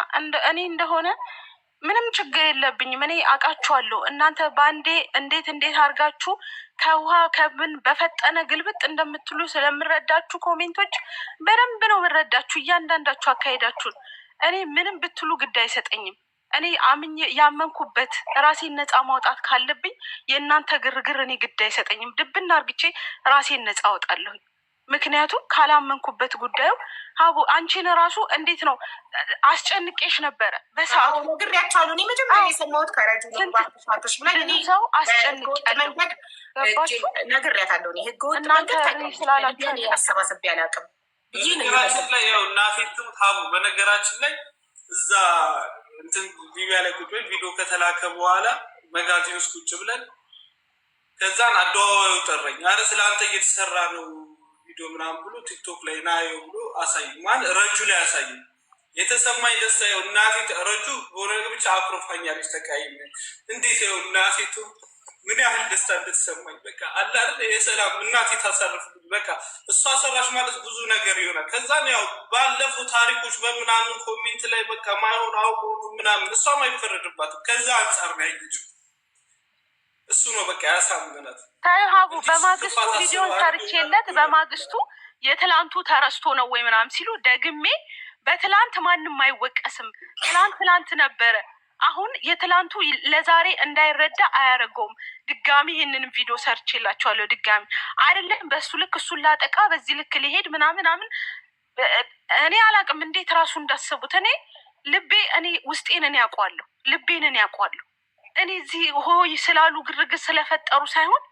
እኔ እንደሆነ ምንም ችግር የለብኝም። እኔ አውቃችኋለሁ። እናንተ በአንዴ እንዴት አድርጋችሁ ከውሃ ከምን በፈጠነ ግልብጥ እንደምትሉ ስለምረዳችሁ ኮሜንቶች በደንብ ነው የምረዳችሁ። እያንዳንዳችሁ አካሄዳችሁን እኔ ምንም ብትሉ ግድ አይሰጠኝም። እኔ አምኜ ያመንኩበት ራሴን ነፃ ማውጣት ካለብኝ የእናንተ ግርግር እኔ ግድ አይሰጠኝም። ድብና እርግቼ ራሴን ነፃ አውጣለሁኝ። ምክንያቱም ካላመንኩበት ጉዳዩ ሀቡ አንቺን ራሱ እንዴት ነው አስጨንቄሽ ነበረ በሰዓቱ ነግሬያቸዋለሁ። እኔ መጀመሪያ የሰማሁት ከረጁ ሰው አስጨንቄያለሁ። ነግሬያታለሁ። ህገወጥ መንገድ ስላላቸው አሰባሰብ ያላቅም በነገራችን ላይ ያው እናቴቱም ሀቡ በነገራችን ላይ እዛ እንትን ሊቢያ ላይ ቁጭ ቪዲዮ ከተላከ በኋላ መጋዚን ውስጥ ቁጭ ብለን ከዛን አደዋዋዩ ጠራኝ። አረ ስለ አንተ እየተሰራ ነው ቪዲዮ ምናምን ብሎ ቲክቶክ ላይ ናየው ብሎ አሳይ ማለት ረጁ ላይ አሳይ። የተሰማኝ ደስታ ያው እናቴ ረጁ በሆነ ብቻ አኩርፋኛለች። ተቃይም እንዴት ያው እናቴቱ ምን ያህል ደስታ እንደተሰማኝ በቃ አለ አይደል የሰላም እናቴ ታሳርፍልኝ። በቃ እሷ ሰራሽ ማለት ብዙ ነገር ይሆናል። ከዛም ያው ባለፉ ታሪኮች በምናምን ኮሜንት ላይ በቃ ማይሆን አውቆ ምናምን እሷም አይፈረድባትም። ከዛ አንጻር ነው ያየችው እሱ ነው በቃ ያሳምናት። ታይ ሀቡ በማግስቱ ቪዲዮን ሰርቼለት በማግስቱ የትላንቱ ተረስቶ ነው ወይ ምናምን ሲሉ ደግሜ በትላንት ማንም አይወቀስም፣ ትላንት ነበረ። አሁን የትላንቱ ለዛሬ እንዳይረዳ አያደርገውም። ድጋሚ ይህንን ቪዲዮ ሰርቼላቸዋለሁ። ድጋሚ አይደለም በሱ ልክ እሱን ላጠቃ በዚህ ልክ ሊሄድ ምናምን እኔ አላቅም እንዴት ራሱ እንዳሰቡት። እኔ ውስጤን እኔ ያውቋለሁ፣ ልቤን እኔ ያውቋለሁ። እኔ እዚህ ሆይ ስላሉ ግርግር ስለፈጠሩ ሳይሆን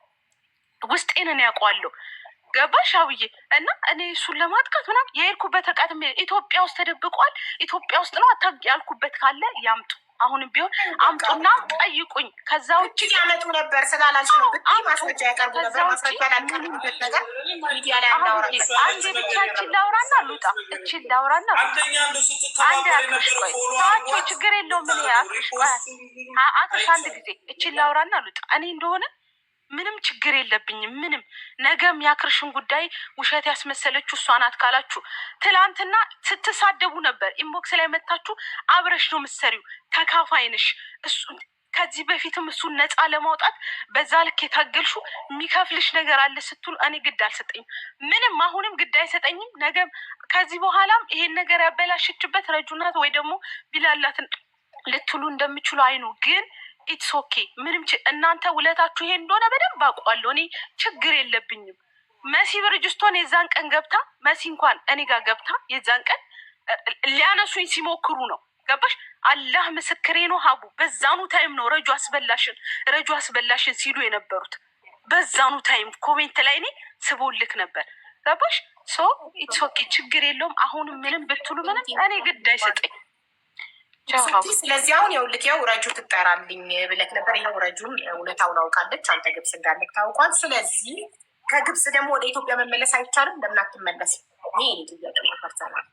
ውስጤን እኔ ያውቋለሁ። ገባሽ አውዬ? እና እኔ እሱን ለማጥቃት ምናምን የሄድኩበት ተቃጥሜ ኢትዮጵያ ውስጥ ተደብቋል። ኢትዮጵያ ውስጥ ነው አታውቂ ያልኩበት ካለ ያምጡ። አሁንም ቢሆን አምጡና ጠይቁኝ። ከዛ ውጭ ያመጡ ነበር ስላላልሽ ነው ብታይ ማስረጃ ያቀርቡ ነበር። ማስረጃ ላቀርቡበት ነገር ሚዲያ ላይ አናወራ። አንድ ብቻ እችን ላውራና ልውጣ። እችን ላውራና አንድ አክርሽ ቆይ ተዋቸው፣ ችግር የለውም። ምን አክርሽ ቆይ አክርሽ አንድ ጊዜ እችን ላውራና ልውጣ። እኔ እንደሆነ ምንም ችግር የለብኝም። ምንም ነገም ያክርሽን ጉዳይ ውሸት ያስመሰለችው እሷ ናት ካላችሁ ትላንትና ስትሳደቡ ነበር። ኢንቦክስ ላይ መታችሁ አብረሽ ነው ምሰሪው ተካፋይ ነሽ ከዚህ በፊትም እሱን ነፃ ለማውጣት በዛ ልክ የታገልሹ የሚከፍልሽ ነገር አለ ስትሉ እኔ ግድ አልሰጠኝም። ምንም አሁንም ግድ አይሰጠኝም። ነገም ከዚህ በኋላም ይሄን ነገር ያበላሽችበት ረጁናት ወይ ደግሞ ቢላላትን ልትሉ እንደምችሉ አይኑ ግን ኢትስ ኦኬ። ምንም እናንተ ውለታችሁ ይሄ እንደሆነ በደንብ አውቃለሁ። እኔ ችግር የለብኝም። መሲ ብርጅስቶን የዛን ቀን ገብታ መሲ እንኳን እኔ ጋር ገብታ የዛን ቀን ሊያነሱኝ ሲሞክሩ ነው። ገባሽ? አላህ ምስክሬ ነው ሀቡ። በዛኑ ታይም ነው ረጁ አስበላሽን ሲሉ የነበሩት። በዛኑ ታይም ኮሜንት ላይ እኔ ስቦልክ ነበር። ገባሽ? ሶ ኢትስ ኦኬ ችግር የለውም። አሁንም ምንም ብትሉ ምንም እኔ ግድ አይሰጠኝ። ስለዚህ አሁን ይኸውልህ ያው ረጁ ትጠራልኝ ብለክ ነበር። ይኸው ረጁን እውነታውን አውቃለች። አንተ ግብጽ እንዳለክ ታውቋል። ስለዚህ ከግብጽ ደግሞ ወደ ኢትዮጵያ መመለስ አይቻልም። ለምን አትመለስ? ይሄ ጥያቄ ነው። ፐርሰናል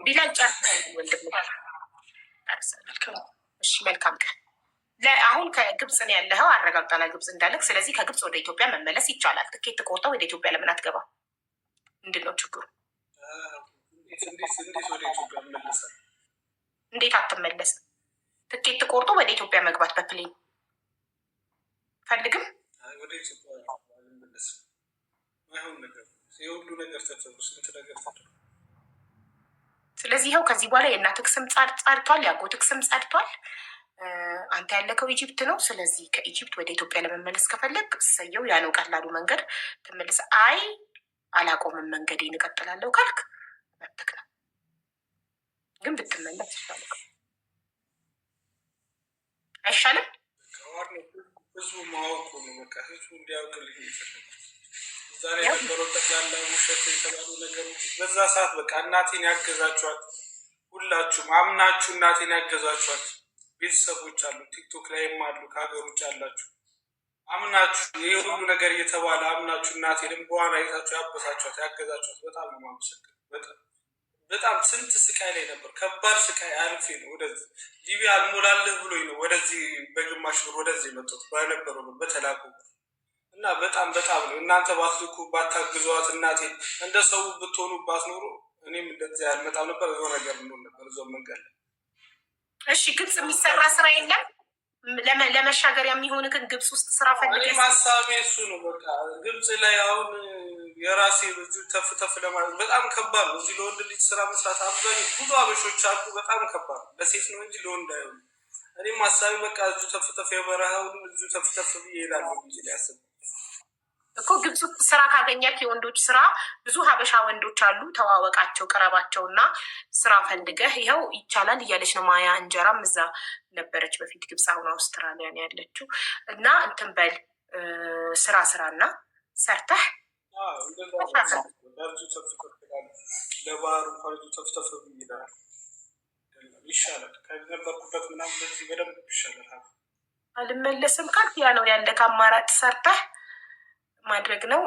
ቢላጫ ወንድም እሺ፣ መልካም ቀን። አሁን ከግብጽ ነው ያለኸው፣ አረጋግጠና ግብጽ እንዳለክ። ስለዚህ ከግብጽ ወደ ኢትዮጵያ መመለስ ይቻላል። ትኬት ቆርጠው ወደ ኢትዮጵያ ለምን አትገባ? ምንድን ነው ችግሩ? እንዴት አትመለስም? ትኬት ቆርጦ ወደ ኢትዮጵያ መግባት በፕሌን ፈልግም። ስለዚህ ይኸው ከዚህ በኋላ የእናትህ ስም ጸድቷል፣ የአጎትህ ስም ጸድቷል። አንተ ያለከው ኢጅፕት ነው። ስለዚህ ከኢጅፕት ወደ ኢትዮጵያ ለመመለስ ከፈለግ እሰየው፣ ያ ነው ቀላሉ መንገድ። ትመልስ። አይ አላቆምም መንገዴን እቀጥላለሁ ካልክ መብትህ ነው። ግን ብትመለስ ይሻላል። አይሻልም? ህዝቡ ማወቁ ነው። በቃ ህዝቡ እንዲያውቅልኝ ይፈልጋል። ዛሬ የነበረው ጠቅላላ ውሸት የተባሉ ነገሮች በዛ ሰዓት በቃ እናቴን ያገዛችኋት ሁላችሁም አምናችሁ እናቴን ያገዛችኋት ቤተሰቦች አሉ፣ ቲክቶክ ላይም አሉ፣ ከሀገር ውጭ አላችሁ። አምናችሁ ይህ ሁሉ ነገር እየተባለ አምናችሁ እናቴንም በኋላ አይታችሁ ያበሳችኋት ያገዛችኋት በጣም ነው የማመሰግነው። በጣም ስንት ስቃይ ላይ ነበር። ከባድ ስቃይ አልፌ ነው ወደዚህ ሊቢያ አልሞላለህ ብሎኝ ነው ወደዚህ በግማሽ ብር ወደዚህ መጡት በነበረው ነው በተላኩ እና በጣም ነው። እናንተ ባትልኩ ባታግዟት እናቴ እንደ ሰው ብትሆኑ ባትኖሩ እኔም እንደዚህ ያልመጣም ነበር። የሆነ ነገር ምን ነበር እዛው መንገድ። እሺ ግብጽ የሚሰራ ስራ የለም ለመሻገሪያ የሚሆንክን ግብጽ ውስጥ ስራ ፈልገህ ማሳቤ እሱ ነው። በቃ ግብጽ ላይ አሁን የራሴ ተፍ ለማለት በጣም ከባድ ነው። እዚህ ለወንድ ልጅ ስራ መስራት አብዛኛው ብዙ አበሾች አሉ። በጣም ከባድ ነው። ለሴት ነው እንጂ ለወንድ አይሆንም። እኔም ሀሳቢ በቃ እዚሁ ተፍ የበረሃውን እዚሁ ተፍ ብዬ እሄዳለሁ እንጂ ሊያስብ እኮ ግብጽ ውስጥ ስራ ካገኘክ የወንዶች ስራ ብዙ ሀበሻ ወንዶች አሉ። ተዋወቃቸው፣ ቅረባቸው እና ስራ ፈልገህ ይኸው ይቻላል እያለች ነው። ማያ እንጀራም እዛ ነበረች በፊት ግብጽ፣ አሁን አውስትራሊያ ነው ያለችው። እና እንትን በል ስራ እና ሰርተህ ለባህሩ ፈርጁ ተፍተፍ ይላል ይሻላል። ከነበርኩበት ምናምን በዚህ በደንብ ይሻላል። አልመለስም ካልክ ያ ነው ያለህ አማራጭ፣ ሰርተህ ማድረግ ነው።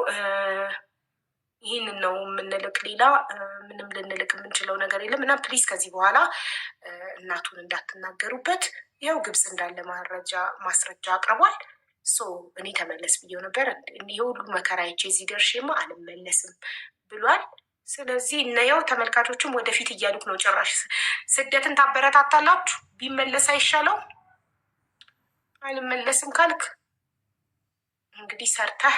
ይህንን ነው የምንልክ። ሌላ ምንም ልንልክ የምንችለው ነገር የለም። እና ፕሊዝ ከዚህ በኋላ እናቱን እንዳትናገሩበት። ያው ግብጽ እንዳለ ማስረጃ አቅርቧል። እኔ ተመለስ ብዬው ነበር። የሁሉ መከራዬ እዚህ ደርሼማ አልመለስም ብሏል። ስለዚህ እነየው ተመልካቾችም ወደፊት እያሉት ነው። ጭራሽ ስደትን ታበረታታላችሁ። ቢመለስ አይሻለው? አልመለስም ካልክ እንግዲህ ሰርተህ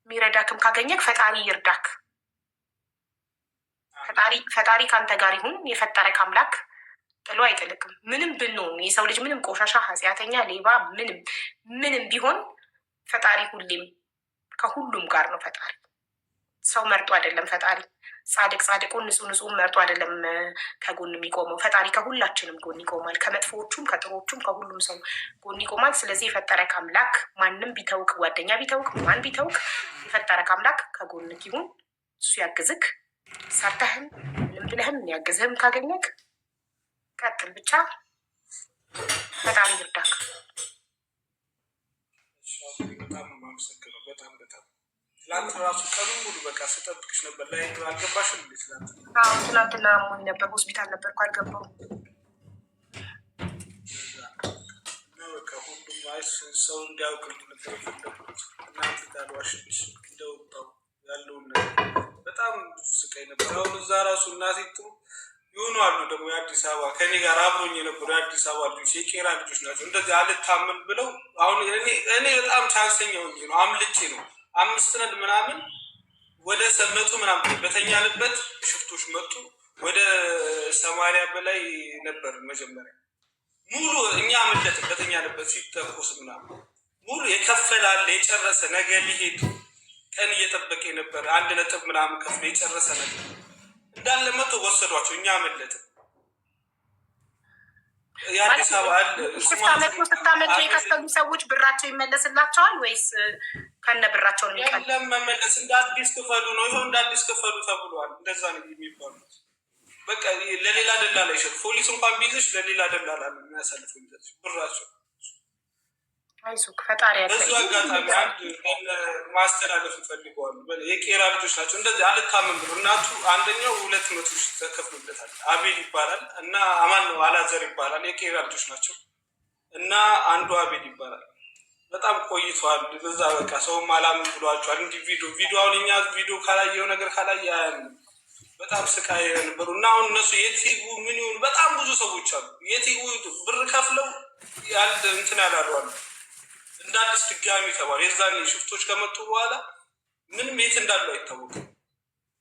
የሚረዳክም ካገኘክ ፈጣሪ ይርዳክ። ፈጣሪ ከአንተ ጋር ይሁን። የፈጠረክ አምላክ ጥሎ አይጥልክም። ምንም ብንሆን የሰው ልጅ ምንም ቆሻሻ፣ ኃጢአተኛ፣ ሌባ ምንም ቢሆን ፈጣሪ ሁሌም ከሁሉም ጋር ነው። ፈጣሪ ሰው መርጦ አይደለም። ፈጣሪ ጻድቁን ንጹህ መርጦ አይደለም ከጎን የሚቆመው። ፈጣሪ ከሁላችንም ጎን ይቆማል። ከመጥፎዎቹም ከጥሮቹም ከሁሉም ሰው ጎን ይቆማል። ስለዚህ የፈጠረክ አምላክ ማንም ቢተውክ፣ ጓደኛ ቢተውክ፣ ማን ቢተውክ የፈጠረክ አምላክ ከጎንክ ይሁን። እሱ ያግዝክ። ሰርተህም ምንም ብለህም ያግዝህም ካገኘክ ቀጥል ብቻ። በጣም ይርዳክ። በጣም የማመሰግነው በጣም ትላንት ራሱ ቀኑን ሙሉ በቃ ስጠብቅሽ ነበር። ላይ አልገባሽም? ትላንትና አሞኝ ነበር፣ ሆስፒታል ነበርኩ፣ አልገባሁም። በቃ ሁሉም ሰው እንዲያውቅልኝ ነበር የፈለኩት። እናንተ ካልዋሽሽ እንደወጣው ያለውን ነገር በጣም ብዙ ስቃይ ነበር። አሁን እዛ ራሱ እናቴ ጥሩ የሆኑ አሉ ደግሞ የአዲስ አበባ ከኔ ጋር አብሮኝ የነበሩ የአዲስ አበባ ልጆች የቄራ ልጆች ናቸው። እንደዚህ አልታመን ብለው አሁን እኔ በጣም ቻንሰኛው እንጂ ነው አምልጬ ነው 5 ነድ ምናምን ወደ 100 ምናምን በተኛንበት ሽፍቶች መጡ። ወደ 80 በላይ ነበር መጀመሪያ ሙሉ እኛ አመለጥን። በተኛንበት ሲተኮስ ምናምን ሙሉ የከፈላለ የጨረሰ ነገ ሊሄድ ቀን እየጠበቀ ነበር። 1 ነጥብ ምናምን ከፍሎ የጨረሰ ነበር እንዳለ መቶ ወሰዷቸው። እኛ አመለጥን። የአዲስ አበባ ስታመጡ የከፈሉ ሰዎች ብራቸው ይመለስላቸዋል ወይስ ከነ ብራቸው ነው የሚቀር? ለመመለስ እንደ አዲስ ክፈሉ ነው። ይኸው እንደ አዲስ ክፈሉ ተብሏል። እንደዛ ነው የሚባሉት። በቃ ለሌላ ደላላ ይሸጥ። ፖሊስ እንኳን ቢይዝሽ ለሌላ ደላላ ነው የሚያሳልፉ ብራቸው። አይዞህ ፈጣሪ ያለ። በዚሁ አጋጣሚ አንድ ማስተላለፍ ይፈልገዋሉ። የቄራ ልጆች ናቸው። እንደዚህ አልታመም ብሎ እናቱ አንደኛው 200 ሺህ ተከፍሎለታል። አቤል ይባላል እና አማን ነው አላዘር ይባላል። የቄራ ልጆች ናቸው እና አንዱ አቤል ይባላል። በጣም ቆይቷል። በዛ በቃ ሰውም አላምን ብሏቸዋል። እንዲህ ቪዲዮ አሁን እኛ ቪዲዮ ካላየው ነገር ካላየ በጣም ስቃይ ነበሩ እና አሁን እነሱ የቲጉ ምን ይሁን በጣም ብዙ ሰዎች አሉ። የቲጉ ብር ከፍለው እንትን ያላሉ እንደ አዲስ ድጋሚ ተባሉ። የዛኔ ሽፍቶች ከመጡ በኋላ ምንም የት እንዳሉ አይታወቅም።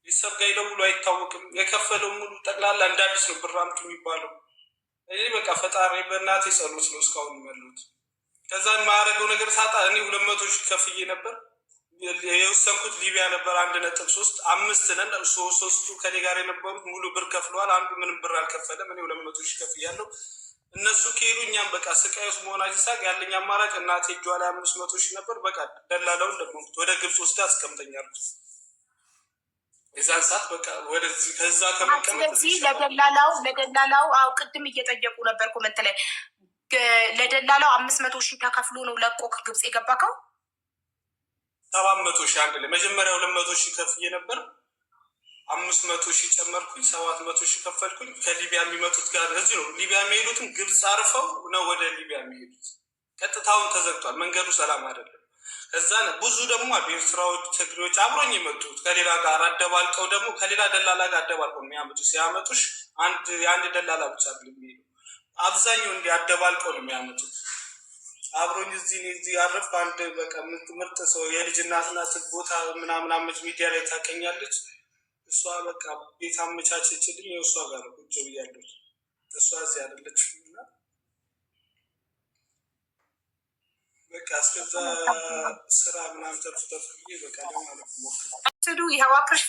ቤተሰብ ጋር ይደውሉ አይታወቅም። የከፈለው ሙሉ ጠቅላላ እንደ አዲስ ነው ብር አምጡ የሚባለው። እኔ በቃ ፈጣሪ በእናቴ ጸሎት ነው እስካሁን የሚያሉት። ከዛን ማያደርገው ነገር ሳጣ እኔ 200 ሺህ ከፍዬ ነበር። የወሰንኩት ሊቢያ ነበር 1.3 5 ነን። ሶስቱ ከኔ ጋር የነበሩት ሙሉ ብር ከፍለዋል። አንዱ ምንም ብር አልከፈለም። እኔ 200 ሺህ ከፍያለሁ። እነሱ ከሄዱ እኛም በቃ ስቃይ ውስጥ መሆናችን ሳቅ ያለኝ አማራጭ እናቴ እጇ ላይ 500 ሺህ ነበር። በቃ ደላላውን ደግሞ ወደ ግብፅ ወስዳ አስቀምጠኛለሁ። የዛን ሰዓት በቃ ወደዚህ ከዛ ከመቀመጥ ስለዚህ ለደላላው አው ቅድም እየጠየቁ ነበር ኮመንት ላይ ለደላላው 500 ሺህ ተከፍሎ ነው ለቆ ግብፅ የገባከው? 700 ሺህ አንድ ላይ መጀመሪያ 200 ሺህ ከፍዬ ነበር። 500 ሺህ ጨመርኩኝ፣ 700 ሺህ ከፈልኩኝ። ከሊቢያ የሚመጡት ጋር እዚህ ነው ሊቢያ የሚሄዱትም ግብፅ አርፈው ነው ወደ ሊቢያ የሚሄዱት። ቀጥታውን ተዘግቷል፣ መንገዱ ሰላም አይደለም። ከዛ ብዙ ደግሞ ኤርትራዎች፣ ትግሬዎች አብሮኝ የመጡት ከሌላ ጋር አደባልቀው ደግሞ ከሌላ ደላላ ጋር አደባልቀው የሚያመጡ ሲያመጡሽ የአንድ ደላላ ብቻ የሚሄዱ አብዛኛው እንዲህ አደባልቀው ነው የሚያመጡት። አብሮኝ እዚህ አረፍ አንድ በቃ ምርጥ ሰው የልጅ እናት ናት። ቦታ ምናምን አመች ሚዲያ ላይ ታቀኛለች። እሷ በቃ ቤት አመቻቸችልኝ። የእሷ ጋር ቁጭ ብያለሁ። እሷ እዚህ አይደለች እና በቃ እስከዛ ስራ ምናምን ተርፍተፍ ብዬ በቃ ለማለት ሞክር ስዱ ይኸዋክርሽ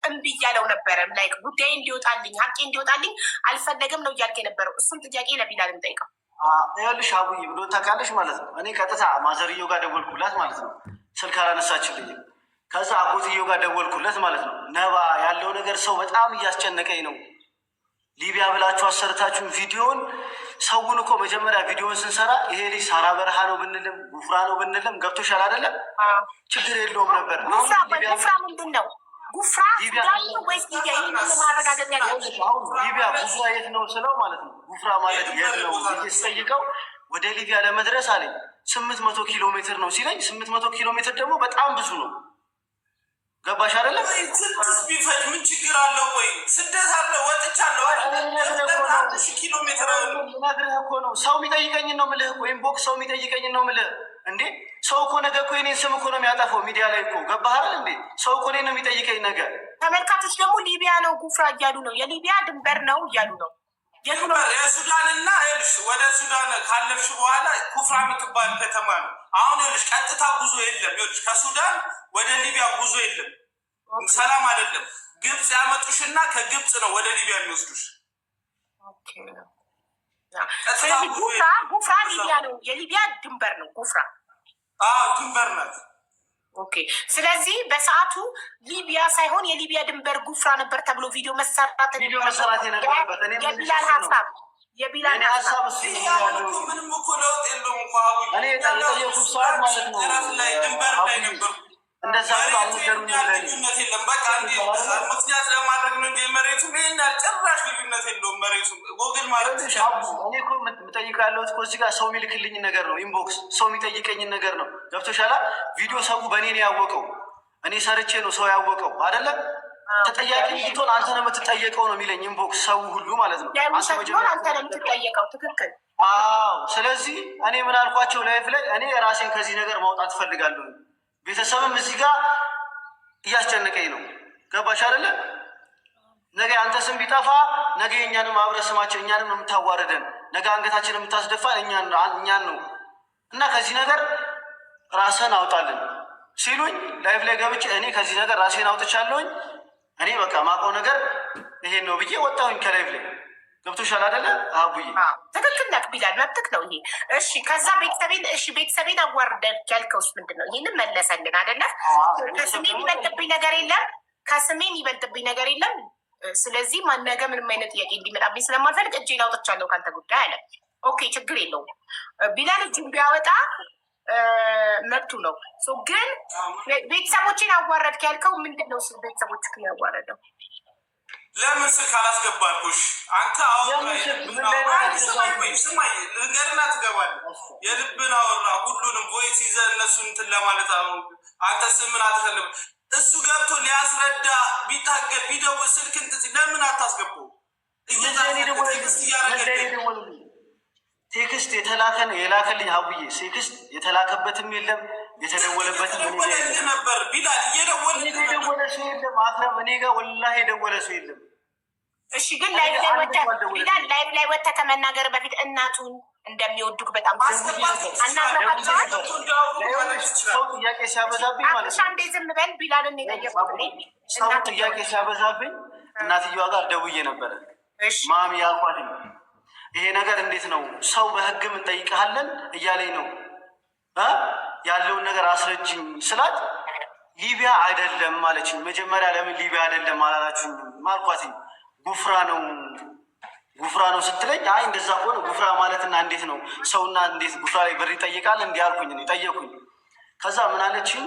እምቢ እያለው ነበረ። ላይክ ጉዳይ እንዲወጣልኝ ሀቄ እንዲወጣልኝ አልፈለግም ነው እያልክ የነበረው። እሱም ጥያቄ ለቢላል እንጠይቀው። ይኸውልሽ አቡዬ ብሎ ታውቃለች ማለት ነው። እኔ ቀጥታ ማዘርየው ጋር ደወልኩላት ማለት ነው። ስልክ አላነሳችልኝም። ከዛ አጎትየው ጋር ደወልኩለት ማለት ነው። ነባ ያለው ነገር ሰው በጣም እያስጨነቀኝ ነው። ሊቢያ ብላችሁ አሰርታችሁን ቪዲዮን ሰውን እኮ መጀመሪያ ቪዲዮን ስንሰራ ይሄ ልጅ ሳራ በረሃ ነው ብንልም ጉፍራ ነው ብንልም ገብቶሻል አይደለም? ችግር የለውም ነበር። ጉፍራ ምንድን ነው? ጉፍራ ሱዳን ወይስ ሊቢያ? ይህን ማረጋገጥ ያለ ሊቢያ ጉፍራ የት ነው ስለው ማለት ነው ጉፍራ ማለት የት ነው ስጠይቀው ወደ ሊቢያ ለመድረስ አለኝ 800 ኪሎ ሜትር ነው ሲለኝ 800 ኪሎ ሜትር ደግሞ በጣም ብዙ ነው። ገባሽ አይደለም? ስድስት ቢፈጅ ምን ችግር አለው? ወይ ስደት አለ ወጥቻለሁ። 1000 ኪሎ ሜትር ልነግርህ እኮ ነው። ሰው የሚጠይቀኝን ነው የምልህ እኮ ኢንቦክስ ሰው የሚጠይቀኝን ነው የምልህ። እንዴ ሰው እኮ ነገ እኮ የኔን ስም እኮ ነው የሚያጠፋው ሚዲያ ላይ እኮ ገባህ አይደል? እንዴ ሰው እኮ እኔን ነው የሚጠይቀኝ ነገር። ተመልካቾች ደግሞ ሊቢያ ነው ጉፍራ እያሉ ነው፣ የሊቢያ ድንበር ነው እያሉ ነው። የሱዳንና ይኸውልሽ ወደ ሱዳን ካለፍሽ በኋላ ኩፍራ የምትባል ከተማ ነው። አሁን ይኸውልሽ ቀጥታ ጉዞ የለም። ይኸውልሽ ከሱዳን ወደ ሊቢያ ጉዞ የለም። ሰላም አይደለም። ግብፅ ያመጡሽና ከግብፅ ነው ወደ ሊቢያ የሚወስዱሽ። ስለዚህ ጉፍራ ሊቢያ ነው፣ የሊቢያ ድንበር ነው ጉፍራ። ድንበር ናት። ኦኬ። ስለዚህ በሰዓቱ ሊቢያ ሳይሆን የሊቢያ ድንበር ጉፍራ ነበር ተብሎ ቪዲዮ መሰራት የነበረበት የቢላል ሀሳብ ምንም እኮ ለውጥ የለውም እኮ እኔ የጠየኩት ሰዓት ማለት ነው ላይ ድንበር ላይ ነበር። እንደዛ ልዩነት የለም። በቃ ምክንያት ለማድረግ ነው እንጂ መሬቱ ይሄን ጭራሽ ልዩነት የለውም። መሬቱ ጎግል ማለት እኔ እኮ የምጠይቀው ያለሁት እኮ እዚህ ጋር ሰው የሚልክልኝን ነገር ነው። ኢንቦክስ ሰው የሚጠይቀኝን ነገር ነው። ገብቶሻል? ቪዲዮ ሰው በእኔ ነው ያወቀው። እኔ ሰርቼ ነው ሰው ያወቀው አይደለም። ተጠያቂ እንድትሆን አንተ ነው የምትጠየቀው ነው የሚለኝ ኢንቦክስ ሰው ሁሉ ማለት ነው። አንተ ነው የምትጠየቀው። ትክክል። ስለዚህ እኔ ምን አልኳቸው ላይፍ ላይ እኔ ራሴን ከዚህ ነገር ማውጣት እፈልጋለሁ። ቤተሰብም እዚህ ጋር እያስጨነቀኝ ነው። ገባሽ አይደለ? ነገ አንተ ስም ቢጠፋ ነገ እኛንም አብረህ ስማችን እኛንም የምታዋርደን ነገ አንገታችን የምታስደፋን እኛን ነው እና ከዚህ ነገር ራስህን አውጣልን ሲሉኝ ላይፍ ላይ ገብቼ እኔ ከዚህ ነገር ራሴን አውጥቻለሁኝ። እኔ በቃ ማውቀው ነገር ይሄን ነው ብዬ ወጣሁኝ ከላይፍ ላይ። ገብቶሻል አይደለ? አቡዬ ትክክል ነህ ቢላል፣ መብትህ ነው ይሄ። እሺ ከዛ ቤተሰቤን አዋርደን ያልከውስ ምንድን ነው? ይህንን መለሰልን አይደለ? ከስሜ የሚበልጥብኝ ነገር የለም፣ ከስሜ የሚበልጥብኝ ነገር የለም። ስለዚህ ነገ ምንም አይነት ጥያቄ እንዲመጣብኝ ስለማልፈልግ እጄን አውጥቻለሁ ከአንተ ጉዳይ አለ። ኦኬ ችግር የለውም ቢላል እጁን ቢያወጣ መብቱ ነው። ግን ቤተሰቦችን አዋረድክ ያልከው ምንድን ነው? ቤተሰቦችህን ያዋረደው ለምን ስልክ አላስገባልኩሽ? አንተ ስማኝ ልንገርና ትገባለህ። የልብን አወራ ሁሉንም ቮይስ ይዘህ እነሱን እንትን ለማለት አንተ ስምን አትፈልም። እሱ ገብቶ ሊያስረዳ ቢታገል ቢደውል ስልክ እንትን ለምን አታስገባው? ቴክስት የተላከ ነው የላከልኝ አቡዬ። ቴክስት የተላከበትም የለም የተደወለበትም ነበር። ቢላል የደወለ ሰው የለም። አክረም እኔ ጋር ወላሂ የደወለ ሰው የለም። እሺ ግን ላይቭ ላይ ወጥተህ ከመናገር በፊት እናቱን እንደሚወዱክ በጣም አናግረሃቸዋል? ሰው ጥያቄ ሲያበዛብኝ ማለት ነው። አንዴ ዝም በል ቢላልን የጠየቁት ሰው ጥያቄ ሲያበዛብኝ እናትየዋ ጋር ደውዬ ነበረ። ማሚ ያልኳት ይሄ ነገር እንዴት ነው ሰው በህግም እንጠይቀሃለን እያለኝ ነው ያለውን ነገር አስረጅኝ ስላት ሊቢያ አይደለም ማለችኝ። መጀመሪያ ለምን ሊቢያ አይደለም አላላችሁኝም አልኳትኝ። ጉፍራ ነው ስትለኝ አይ እንደዛ ከሆነ ጉፍራ ማለትና እንዴት ነው ሰውና እንዴት ጉፍራ ላይ ብር ይጠይቃል እንዲህ አልኩኝ። ጠየቁኝ። ከዛ ምን አለችኝ?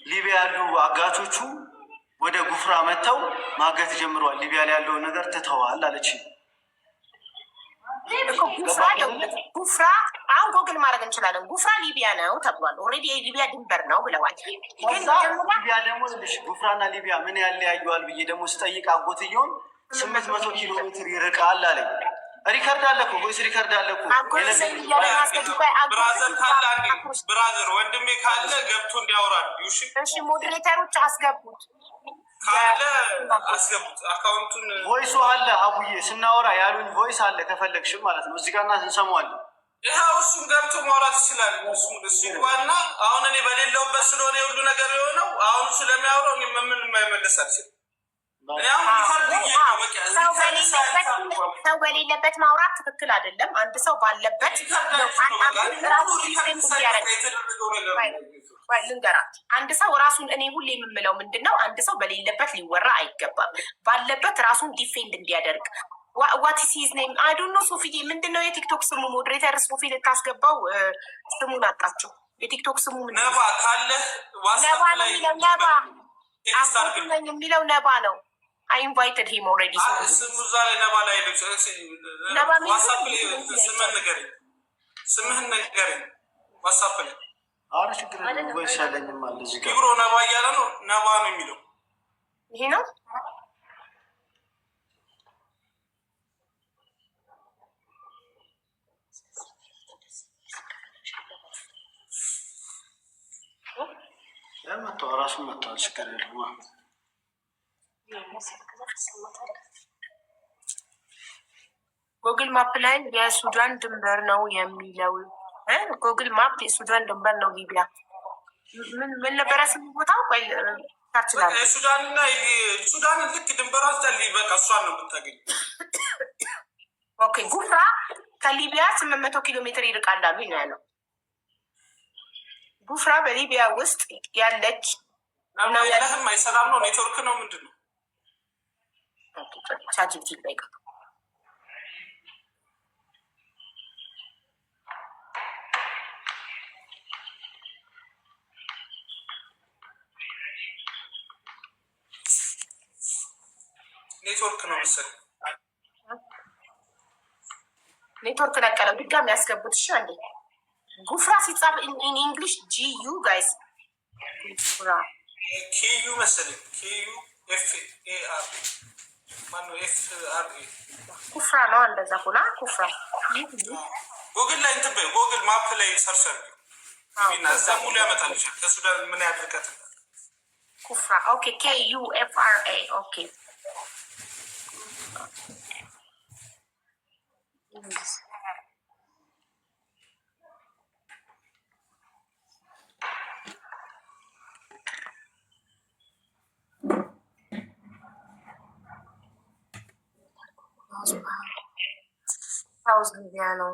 ሊቢያ ያሉ አጋቾቹ ወደ ጉፍራ መጥተው ማገት ጀምረዋል፣ ሊቢያ ላይ ያለውን ነገር ትተዋል አለችኝ። ጉፍራ አሁን ጎግል ማድረግ እንችላለን። ጉፍራ ሊቢያ ነው ተብሏል። ኦልሬዲ የሊቢያ ድንበር ነው ብለዋል። ሊቢያ ደግሞ ጉፍራና ሊቢያ ምን ያለያዩዋል ብዬ ደግሞ ስጠይቅ አጎትየውን 800 ኪሎ ሜትር ይርቃል አለኝ። ሪከርድ አለ እኮ ቮይስ ሪከርድ አለ እኮ። ብራዘር ወንድሜ ካለ ገብቶ እንዲያወራል። እሺ ሞዴሬተሮች አስገቡት ካለ አስገቡት። አካውንቱን ቮይሱ አለ አቡዬ ስናወራ ያሉኝ ቮይስ አለ ከፈለግሽም ማለት ነው። እዚህ ጋርና እንሰማዋለን። ይኸው እሱም ገብቶ ማውራት ይችላል። እሱ ዋና አሁን እኔ በሌለውበት ስለሆነ የሁሉ ነገር የሆነው አሁን ስለሚያወራው ምን የማይመለስ አልችልም። ሰው በሌለበት ማውራት ትክክል አይደለም። አንድ ሰው ባለበት ልንገራት። አንድ ሰው ራሱን እኔ ሁሌ የምምለው ምንድን ነው፣ አንድ ሰው በሌለበት ሊወራ አይገባም። ባለበት ራሱን ዲፌንድ እንዲያደርግ ዋትሲዝ ኔም አይዶኖ ሶፊዬ ምንድን ነው የቲክቶክ ስሙ? ሞዴሬተር ሶፊ ልታስገባው ስሙን አጣቸው። የቲክቶክ ስሙ ነባ ካለ ነባ ነው የሚለው ነባ አፎነኝ የሚለው ነባ ነው። I invited him already. ስሙ እዛ ላይ ነባ ላይ ዋትሳፕ ላይ ስምህን ንገረኝ። ዋትሳፕ ላይ አሁን ችግር ነው ይሻለኝም አለ እዚህ ጋር ብሮ ነባ እያለ ነው። ነባ ነው የሚለው ይሄ ነው መጥተው ራሱን መጥተዋል። ችግር የለውም። ጉግል ማፕ ላይ የሱዳን ድንበር ነው የሚለው። ጉግል ማፕ የሱዳን ድንበር ነው ሊቢያ። ምን ነበረ ስሙ ቦታው? ቆይ ታችላል። ሱዳንና ሱዳን ልክ ድንበሯ ስታል በቃ እሷን ነው የምታገኝ። ኦኬ ጉፍራ ከሊቢያ 800 ኪሎ ሜትር ይርቃል አሉ ነው ያለው። ጉፍራ በሊቢያ ውስጥ ያለች ነው። ያለህም አይሰላም ነው። ኔትወርክ ነው ምንድን ነው? ቻጂቲ ላይ ኔትወርክ ነው መሰለኝ። ኔትወርክ ነቀለው ድጋሚ ያስገቡት። እሺ አንዴ ጉፍራ ሲጻፍ ኢን እንግሊሽ ጂዩ ጋይስ ጉፍራ ኪዩ መሰለኝ። ኪዩ ኤፍ ኤ አር ማነው? ኤፍ አር ኤ ጉፍራ ነው። እንደዛ ሆና ጉፍራ ጉግል ላይ እንትን በይው። ጉግል ማፕ ላይ ሰርች አድርጊው እና እዛ ሙሉ ያመጣልሻል። ከሱዳን ምን ያህል ርቀት ጉፍራ። ኦኬ ኬ ዩ ኤፍ አር ኤ ኦኬ ሳውዝ ሊቢያ ነው።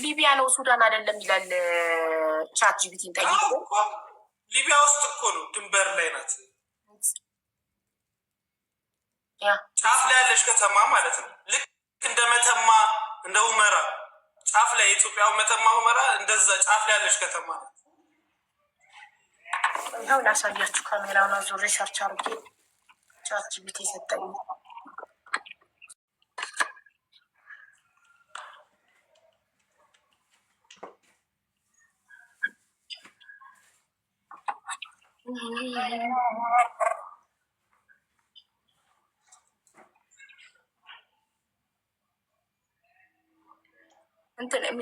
ሊቢያ ነው ሱዳን አይደለም ይላል። ቻት ጂቢቲን ጠይቆ ሊቢያ ውስጥ እኮ ነው፣ ድንበር ላይ ናት። ጫፍ ላይ ያለች ከተማ ማለት ነው። ልክ እንደ መተማ እንደ ሁመራ ጫፍ ላይ የኢትዮጵያ መተማ ሁመራ እንደዛ ጫፍ ላይ ያለች ከተማ ናት። ይኸው ላሳያችሁ። ካሜራውን አዙሬ ሰርች አድርጌ ቻት ጂቢቲ ሰጠኝ።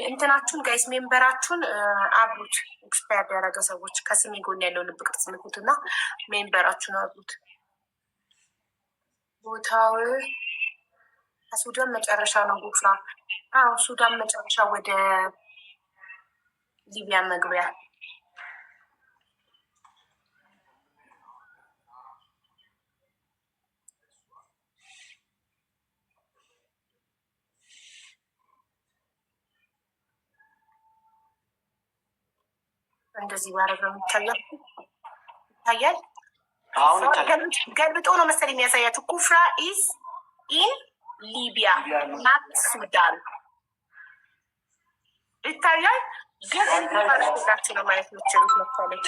እንትናችሁን ጋይስ ሜምበራችሁን አብሩት። ኤክስፓየርድ ያደረገ ሰዎች ከስሜ ጎን ያለው ልብ ቅርጽ ንኩት እና ሜምበራችሁን አብሩት። ቦታው ከሱዳን መጨረሻ ነው ጉፍራ። አዎ ሱዳን መጨረሻ ወደ ሊቢያ መግቢያ። እንደዚህ ባረግ ነው ይታያል። ገልብጦ ነው መሰለኝ የሚያሳያችሁ። ኩፍራ ኢዝ ኢን ሊቢያ ናት ሱዳን። ይታያል ግን እንዲባላችሁ ነው ማየት የምችሉት መሰለኝ።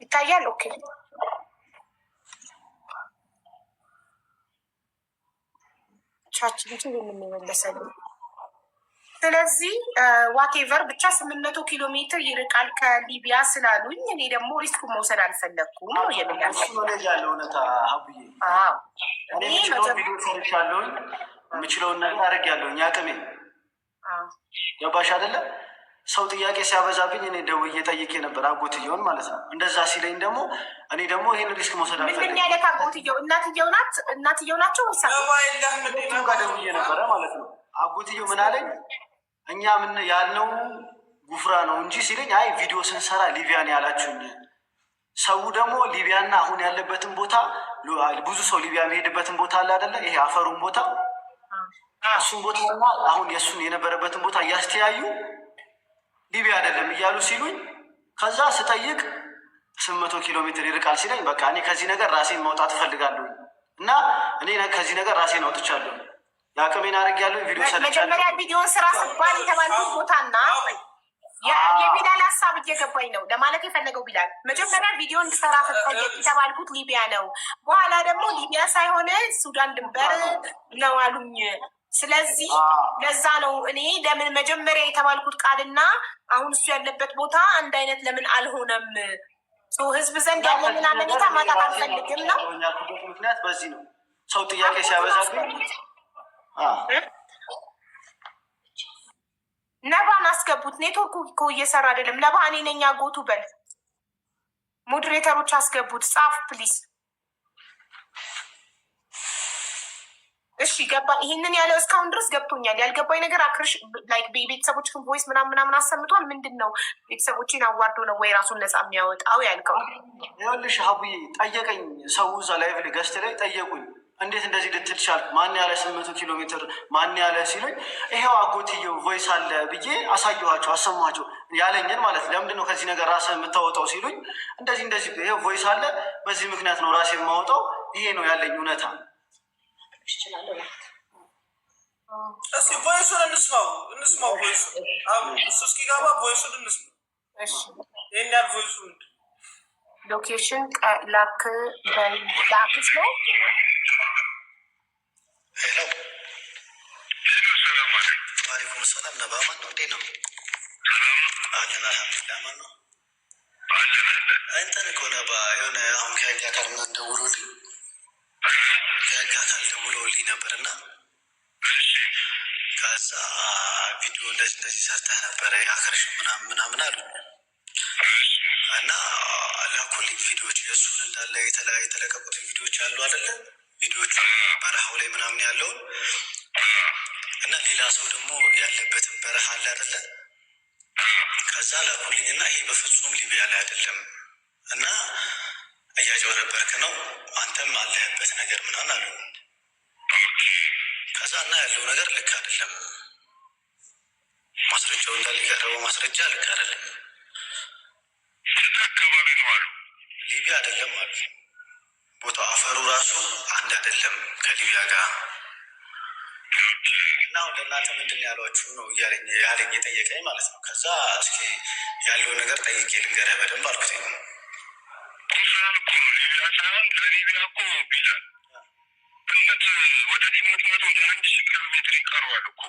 ይታያል። ኦኬ ቻች ብቻ የምንመለሰልን። ስለዚህ ዋቴቨር ብቻ 800 ኪሎ ሜትር ይርቃል ከሊቢያ ስላሉኝ እኔ ደግሞ ሪስኩ መውሰድ አልፈለግኩም ነው ያለ እውነታ። ሀቡዬ የምችለውን ነገር አደርጊያለሁኝ አቅሜ። ገባሽ አይደለ? ሰው ጥያቄ ሲያበዛብኝ እኔ ደውዬ ጠይቄ ነበር፣ አጎትየውን ማለት ነው። እንደዛ ሲለኝ ደግሞ እኔ ደግሞ ይህን ሪስክ መውሰድ አልፈለግም። ምን ያለት አጎትየው? እናትየው ናቸው ወይስ ጋር ደውዬ ነበረ ማለት ነው። አጎትየው ምን አለኝ? እኛ ምን ያልነው ጉፍራ ነው እንጂ ሲለኝ አይ ቪዲዮ ስንሰራ ሊቢያን ያላችሁኝ። ሰው ደግሞ ሊቢያና አሁን ያለበትን ቦታ ብዙ ሰው ሊቢያ የሚሄድበትን ቦታ አለ አይደለ? ይሄ አፈሩን ቦታ እሱን ቦታና አሁን የእሱን የነበረበትን ቦታ እያስተያዩ ሊቢያ አይደለም እያሉ ሲሉኝ ከዛ ስጠይቅ 800 ኪሎ ሜትር ይርቃል ሲለኝ በቃ እኔ ከዚህ ነገር ራሴን ማውጣት እፈልጋለሁ እና እኔ ከዚህ ነገር ራሴን አውጥቻለሁ። የአቅሜን አድርጌያለሁ። ቪዲዮ መጀመሪያ ቪዲዮን ስራ ስባል የተባልኩት ቦታና የቢላል ሀሳብ እየገባኝ ነው ለማለት የፈለገው ቢላል መጀመሪያ ቪዲዮ እንድሰራ ስትጠየቅ የተባልኩት ሊቢያ ነው። በኋላ ደግሞ ሊቢያ ሳይሆን ሱዳን ድንበር ነው አሉኝ። ስለዚህ ለዛ ነው እኔ ለምን መጀመሪያ የተባልኩት ቃልና አሁን እሱ ያለበት ቦታ አንድ አይነት ለምን አልሆነም? ህዝብ ዘንድ ያለንን አመኔታ ማጣት አልፈልግም ነው ምክንያት። በዚህ ነው ሰው ጥያቄ ሲያበዛብኝ ነባን አስገቡት። ኔትወርኩ እኮ እየሰራ አይደለም። ነባ እኔ ነኝ አጎቱ በል። ሞዴሬተሮች አስገቡት። ጻፍ ፕሊዝ። እሺ ገባ። ይህንን ያለው እስካሁን ድረስ ገብቶኛል። ያልገባኝ ነገር አክርሽ ላይክ ቤተሰቦች ቮይስ ምናምን አሰምቷል። ምንድን ነው ቤተሰቦችን አዋርዶ ነው ወይ ራሱን ነጻ የሚያወጣው ያልከው? ይኸውልሽ ሀቡዬ ጠየቀኝ። ሰው እዛ ላይቭ ገስት ላይ ጠየቁኝ። እንዴት እንደዚህ ልትል ቻልክ? ማን ያለ 800 ኪሎ ሜትር ማን ያለ ሲሉኝ ይሄው አጎትየው ቮይስ አለ ብዬ አሳየኋቸው፣ አሰማቸው ያለኝን ማለት ለምንድን ነው ከዚህ ነገር ራስህ የምታወጣው ሲሉኝ እንደዚህ ይሄው ቮይስ አለ፣ በዚህ ምክንያት ነው ራሴ የማወጣው፣ ይሄ ነው ያለኝ እውነታ። እስኪ ቮይሱን እንስማው ቮይሱን እሱ እስኪገባ ቮይሱን እንስማው። ይህን ያህል ቮይሱ ሎኬሽን ላክ ላክስ ነው። ሄሎ ሰላም አለይኩም። ዋሌኩም ሰላም። ነባ ማን ነው? እንዴት ነው? ሰላም አለን አልሐምዱሊላህ። ማን ነው? አለን እንትን እኮ ነባ የሆነ አሁን ከህግ አካል ምናምን ደውሎልኝ ነበርና ከዛ ቪዲዮ እንደዚህ ሰርተህ ነበረ የአክርሽ ምናምን አሉ እና ላኩልኝ ቪዲዮች የእሱን እንዳለ የተለቀቁትን ቪዲዮች አሉ አይደለ? ቪዲዮቹ በረሃው ላይ ምናምን ያለውን እና ሌላ ሰው ደግሞ ያለበትን በረሃ አለ አይደለ? ከዛ ላኩልኝ እና ይሄ በፍጹም ሊቢያ ላይ አይደለም እና እያጭበረበርክ ነው አንተም አለህበት ነገር ምናምን አሉ። ከዛ እና ያለው ነገር ልክ አይደለም፣ ማስረጃው እንዳለ የቀረበው ማስረጃ ልክ አይደለም። አካባቢ ነው አሉ። ሊቢያ አይደለም አሉ። ቦታው አፈሩ ራሱ አንድ አይደለም ከሊቢያ ጋር እና አሁን ለእናንተ ምንድን ያሏችሁ ነው ያለኝ የጠየቀኝ ማለት ነው። ከዛ እስኪ ያለው ነገር ጠይቄ ልንገርህ በደንብ አልኩት። ኩፍራን እኮ ነው ሊቢያ ሳይሆን ለሊቢያ እኮ ቢላል እነት ወደ 800 ወደ 1000 ኪሎ ሜትር ይቀረዋል እኮ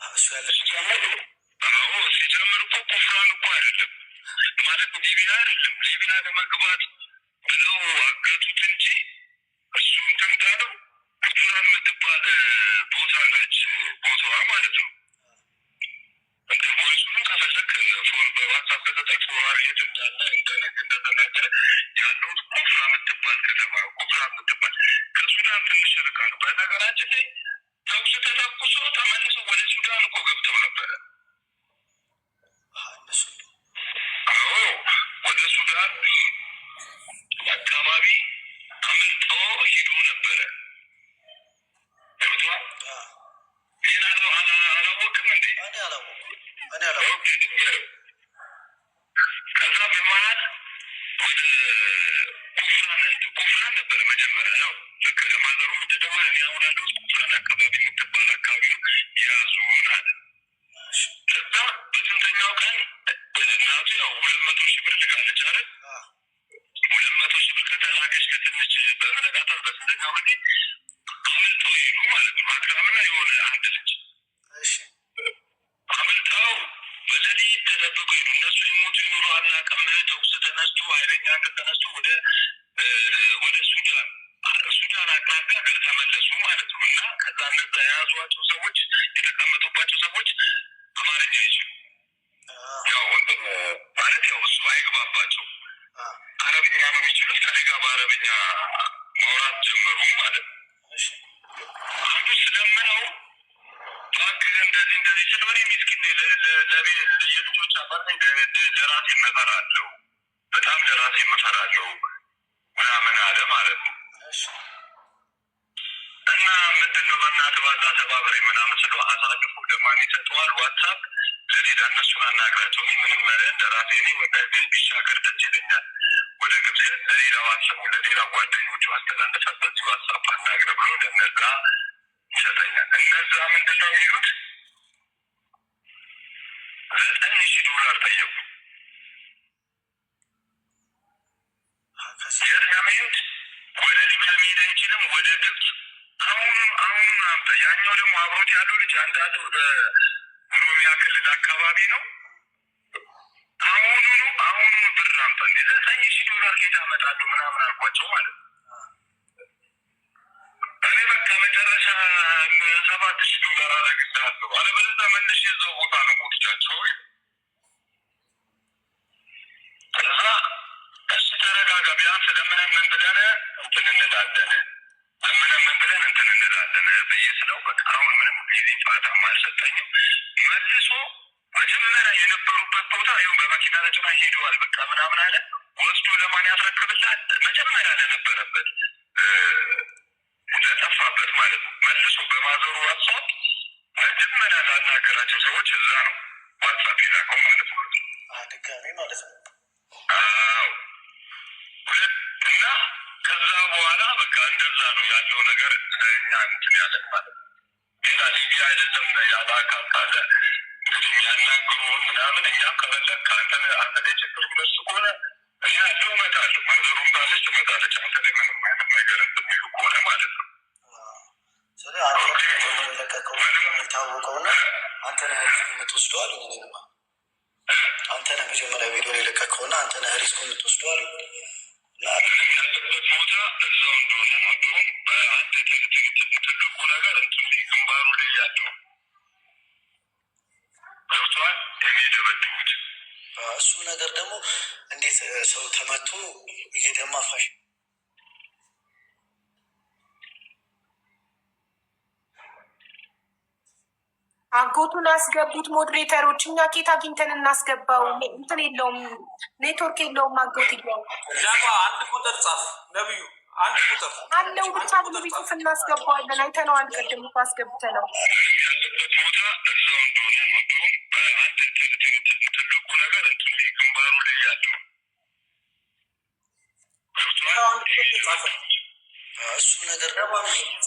እሱ ያለ ሲጀምር እኮ ኩፍራን እኮ አይደለም ማለት ሊቢያ አይደለም። ሊቢያ ለመግባት ብለው አገቱት እንጂ እሱ እንትን ካለው ኩፍራን የምትባል ቦታ ናች ቦታዋ ማለት ነው። እንትን ቮይሱንም ከፈለክ በዋትሳፕ ከተጠቅ ፎራር የት እንዳለ እንደተናገረ ያለሁት ኩፍራ የምትባል ከተማ ኩፍራ የምትባል ከሱዳን ትንሽ ርቃ ነው። በነገራችን ላይ ተኩስ ተተኩሶ ተመልሰው ወደ ሱዳን እኮ ገብተው ነበረ። አዎ ወደ ሱዳን አካባቢ አምልጦ ሂዶ ነበረ። ይህን አላወቅም እንዴ? ከዛ በመሀል ወደ ኩፍራን ነበረ መጀመሪያ። ያው ልክ ለማዘሩ ምትደውል እኔ አሁን ያለሁት ኩፍራን አካባቢ የምትባል አካባቢ ነው ያዙን አለ። ከዛ በስንተኛው ቀን እናቱ ያው 200 ሺህ ብር ልካለች አለ። 200 ሺህ ብር ከተላከች ከትንሽ በመነጋታል በስንተኛው ጊዜ አምልጠው ሄዱ ማለት ነው። አክራምና የሆነ አንድ ልጅ አምልጠው በሌሊት ተደብቀው ሄዱ። እነሱ የሞቱ ይኑሩ አናውቅም። ተኩስ ተነስቶ ኃይለኛ ተነስቶ ወደ ሱዳን አቅራቢያ ተመለሱ ማለት ነው። እና ከዛ እነዛ የያዟቸው ሰዎች የተቀመጡባቸው ሰዎች አማርኛ አይችሉ ያው ማለት ያው እሱ አይግባባቸው አረብኛ ነው የሚችሉት። ከኔ ጋር በአረብኛ ማውራት ጀመሩ ማለት ነው። አንዱ ስለምነው እባክህን እንደዚህ ስለሆነ ሚስኪን የልጆች አባት ለራሴ መፈራለሁ፣ በጣም ለራሴ መፈራለሁ ምናምን አለ ማለት ነው። እና ምንድን ነው በእናትህ ባላ ተባብሬ ምናምን ስለ አሳልፎ ለማን ይሰጠዋል? ዋትሳፕ ለሌላ እነሱን አናግራቸው ምንም መለን ለራሴ እኔ ወደ ቢሻገር ደስ ይለኛል ወደ ግብፅ ለሌላ ዋትሳፕ ለሌላ ጓደኞቹ አስተላለፈበት ዋትሳፕ አናግረ ብሎ ለነዛ ይሰጠኛል። እነዛ ምንድን ነው የሚሉት $9,000 ጠየቁ። የት ነው የሚሄድ? ወደ ሊቢያ መሄድ አይችልም፣ ወደ ግብፅ አሁን አምጣ። ያኛው ደግሞ አብሮት ያለው ልጅ አንዳንዱ በኦሮሚያ ክልል አካባቢ ነው። አሁኑኑ ብር አምጣ። $9,000 ጌታ አመጣለሁ ምናምን አልኳቸው ማለት ነው። እኔ በቃ መጨረሻ $7,000 አረግልሃለሁ፣ አለበለዚያ መልሼ የዛው ቦታ ነው ሞትቻቸው። ከዛ እሺ ተረጋጋ፣ ቢያንስ ለምነምን ብለን እንትን እንላለን ብዬ ስለው በቃ አሁን ምንም ጊዜ ፋታም አልሰጠኝም። መልሶ መጀመሪያ የነበሩበት ቦታ ይሁን በመኪና ተጭና ሄደዋል በቃ ምናምን አለ። ወስዶ ለማን ያስረክብላል? መጀመሪያ ለነበረበት ለጠፋበት ማለት ነው። መልሶ በማዘሩ ዋትሳፕ መጀመሪያ ላናገራቸው ሰዎች እዛ ነው ዋትሳፕ ይላከው ማለት ነው። ድጋሚ ማለት ነው። አዎ እና ከዛ በኋላ በቃ እንደዛ ነው ያለው ነገር። ለእኛ እንትን ያለን ማለት ነው። ሌላ ሊቢያ አይደለም ያለ አካል ካለ እንግዲህ የሚያናግሩን ምናምን እኛም ከፈለግ ከአንተ ላይ ችግር ደርስ ከሆነ እኛ ያለው እመጣለሁ። መንዘሩም ካለች ትመጣለች። አንተ ላይ ምንም አይነት ነገር እንደሚሉ ከሆነ ማለት ነው። የታወቀውና አንተ ነህ የምትወስደዋል። አንተ ነህ መጀመሪያ ቪዲዮን የለቀቀውና አንተ ነህ ሪስኩ የምትወስደዋል። ምንም ያለበት ቦታ እዛው እንደሆነ ነው። እንዲሁም አንድ ትልቁ ነገር እንትን ግንባሩ ላይ ያለው ገብቷል የሚደበድቡት እሱ ነገር ደግሞ እንዴት ሰው ተመቶ እየደማ ፋሽ አጎቱን አስገቡት ሞዴሬተሮች። እኛ ኬት አግኝተን እናስገባው? እንትን የለውም፣ ኔትወርክ የለውም። አጎት አንድ ቁጥር ጻፍ ነብዩ፣ አንድ ቁጥር አለው ብቻ ብዙ ጽፍ እናስገባዋለን። አይተነዋል፣ ቅድም እኮ አስገብተነው። ያለበት ቦታ እዛው እንደሆነ ነው። እንዲሁም አንድ ትልቁ ነገር እንትን ግንባሩ ላይ ያለው እሱ ነገር ደግሞ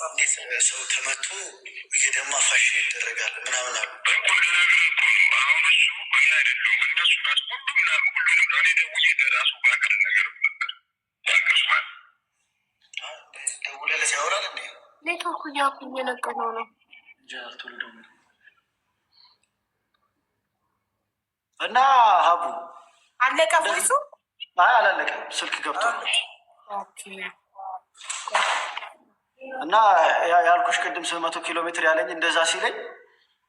እንዴት ሰው ተመቶ እየደማ ፋሽ ይደረጋል ምናምን አሉ። እኩል ነገር እኮ ነው። አሁን እሱ እኔ አይደለሁም እነሱ ናት። ሁሉንም እኔ ደውዬ ለራሱ ባቀር ነገር ነበር ያቅስ ማለት ደውለለት ያወራል እንዴ? ኔትወርኩ እያኩ እየነቀነው ነው እና ሀቡ አለቀ ቮይሱ? አይ አላለቀም፣ ስልክ ገብቶ እና ያልኩሽ ቅድም 100 ኪሎ ሜትር ያለኝ እንደዛ ሲለኝ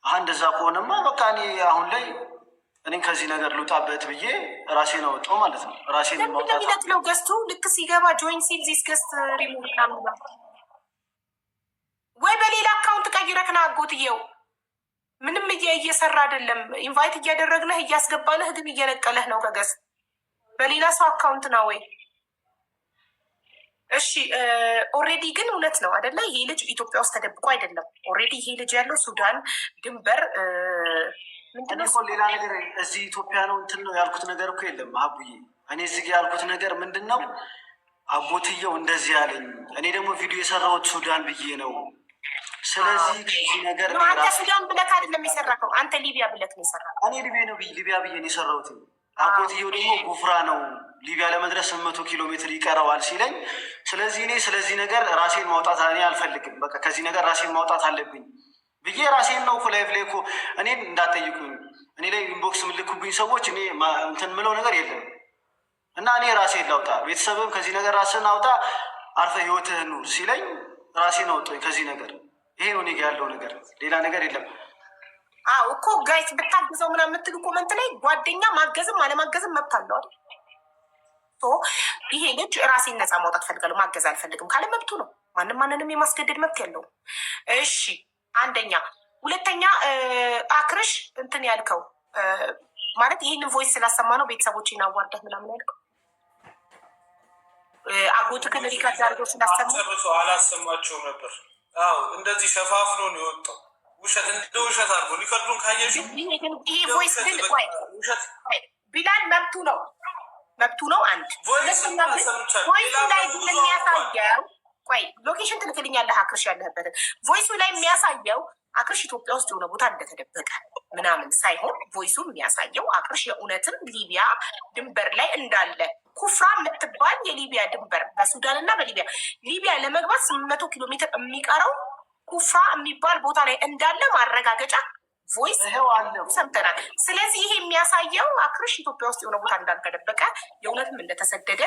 እንደዛ ከሆነማ በቃ እኔ አሁን ላይ እኔን ከዚህ ነገር ልውጣበት ብዬ ራሴን አወጣሁ ማለት ነው። ራሴን ማውጣት ነው። ገዝቱ ልክ ሲገባ ጆይን ሲል ዚስ ገስት ሪሙቭ ናምላ ወይ በሌላ አካውንት ቀይረክና አጎትየው ምንም እየሰራ አይደለም። ኢንቫይት እያደረግነህ እያስገባነህ ግን እየነቀለህ ነው ከገዝ በሌላ ሰው አካውንት ነው ወይ? እሺ ኦሬዲ ግን እውነት ነው አደለ? ይሄ ልጅ ኢትዮጵያ ውስጥ ተደብቆ አይደለም። ኦሬዲ ይሄ ልጅ ያለው ሱዳን ድንበር ምንድነው? ሌላ ነገር እዚህ ኢትዮጵያ ነው እንትን ነው ያልኩት ነገር እኮ የለም አቡዬ። እኔ እዚህ ያልኩት ነገር ምንድን ነው? አጎትየው እንደዚህ ያለኝ፣ እኔ ደግሞ ቪዲዮ የሰራሁት ሱዳን ብዬ ነው። ስለዚህ ከዚህ ነገር አንተ ሱዳን ብለክ አይደለም የሰራከው፣ አንተ ሊቢያ ብለክ ነው የሰራከው። እኔ ሊቢያ ብዬ ነው የሰራሁት። አጎትየው ደግሞ ጉፍራ ነው ሊቢያ ለመድረስ 100 ኪሎ ሜትር ይቀረዋል ሲለኝ፣ ስለዚህ እኔ ስለዚህ ነገር ራሴን ማውጣት እኔ አልፈልግም። በቃ ከዚህ ነገር ራሴን ማውጣት አለብኝ ብዬ ራሴን ነው እኮ ላይፍ ላይ እኮ እኔን እንዳትጠይቁኝ፣ እኔ ላይ ኢንቦክስ ምልኩብኝ ሰዎች እኔ እንትን ምለው ነገር የለም እና እኔ ራሴን ላውጣ፣ ቤተሰብም ከዚህ ነገር ራስን አውጣ፣ አርፈ ህይወትህን ኑር ሲለኝ ራሴን አውጣኝ ከዚህ ነገር። ይሄ ነው እኔ ጋ ያለው ነገር፣ ሌላ ነገር የለም። አዎ እኮ ጋይስ ብታግዘው ምናምን የምትሉ ኮመንት ላይ ጓደኛ ማገዝም አለማገዝም መብት አለው አይደል? ይሄ ልጅ ራሴን ነፃ ማውጣት ፈልጋለሁ ማገዝ አልፈልግም ካለ መብቱ ነው። ማንም ማንንም የማስገደድ መብት ያለው። እሺ አንደኛ ሁለተኛ አክርሽ እንትን ያልከው ማለት ይህንን ቮይስ ስላሰማ ነው ቤተሰቦችን አዋርደህ ምናምን ያልከው አጎትክን ሪከርድ አድርጎ ስላሰማ አላሰማቸውም ነበር። አዎ እንደዚህ ሸፋፍኖ ነው የወጣው። ውሸት እንደ ውሸት አድርጎ ሊከርዱን ካየሽው ይሄ ቮይስ ግን ቢላል መብቱ ነው። አንድ ሁለተኛ ቮይሱ ላይ ግን የሚያሳየው ሎኬሽን ትልክልኛለህ አክርሽ ያለህበትን ቮይሱ ላይ የሚያሳየው አክርሽ ኢትዮጵያ ውስጥ የሆነ ቦታ እንደተደበቀ ምናምን ሳይሆን ቮይሱ የሚያሳየው አክርሽ የእውነትም ሊቢያ ድንበር ላይ እንዳለ ኩፍራ የምትባል የሊቢያ ድንበር በሱዳን እና ሊቢያ ለመግባት 800 ኪሎ ሜትር የሚቀረው ኩፍራ የሚባል ቦታ ላይ እንዳለ ማረጋገጫ ቮይስ ሰምተናል። ስለዚህ ይሄ የሚያሳየው አክርሽ ኢትዮጵያ ውስጥ የሆነ ቦታ እንዳልተደበቀ የእውነትም እንደተሰደደ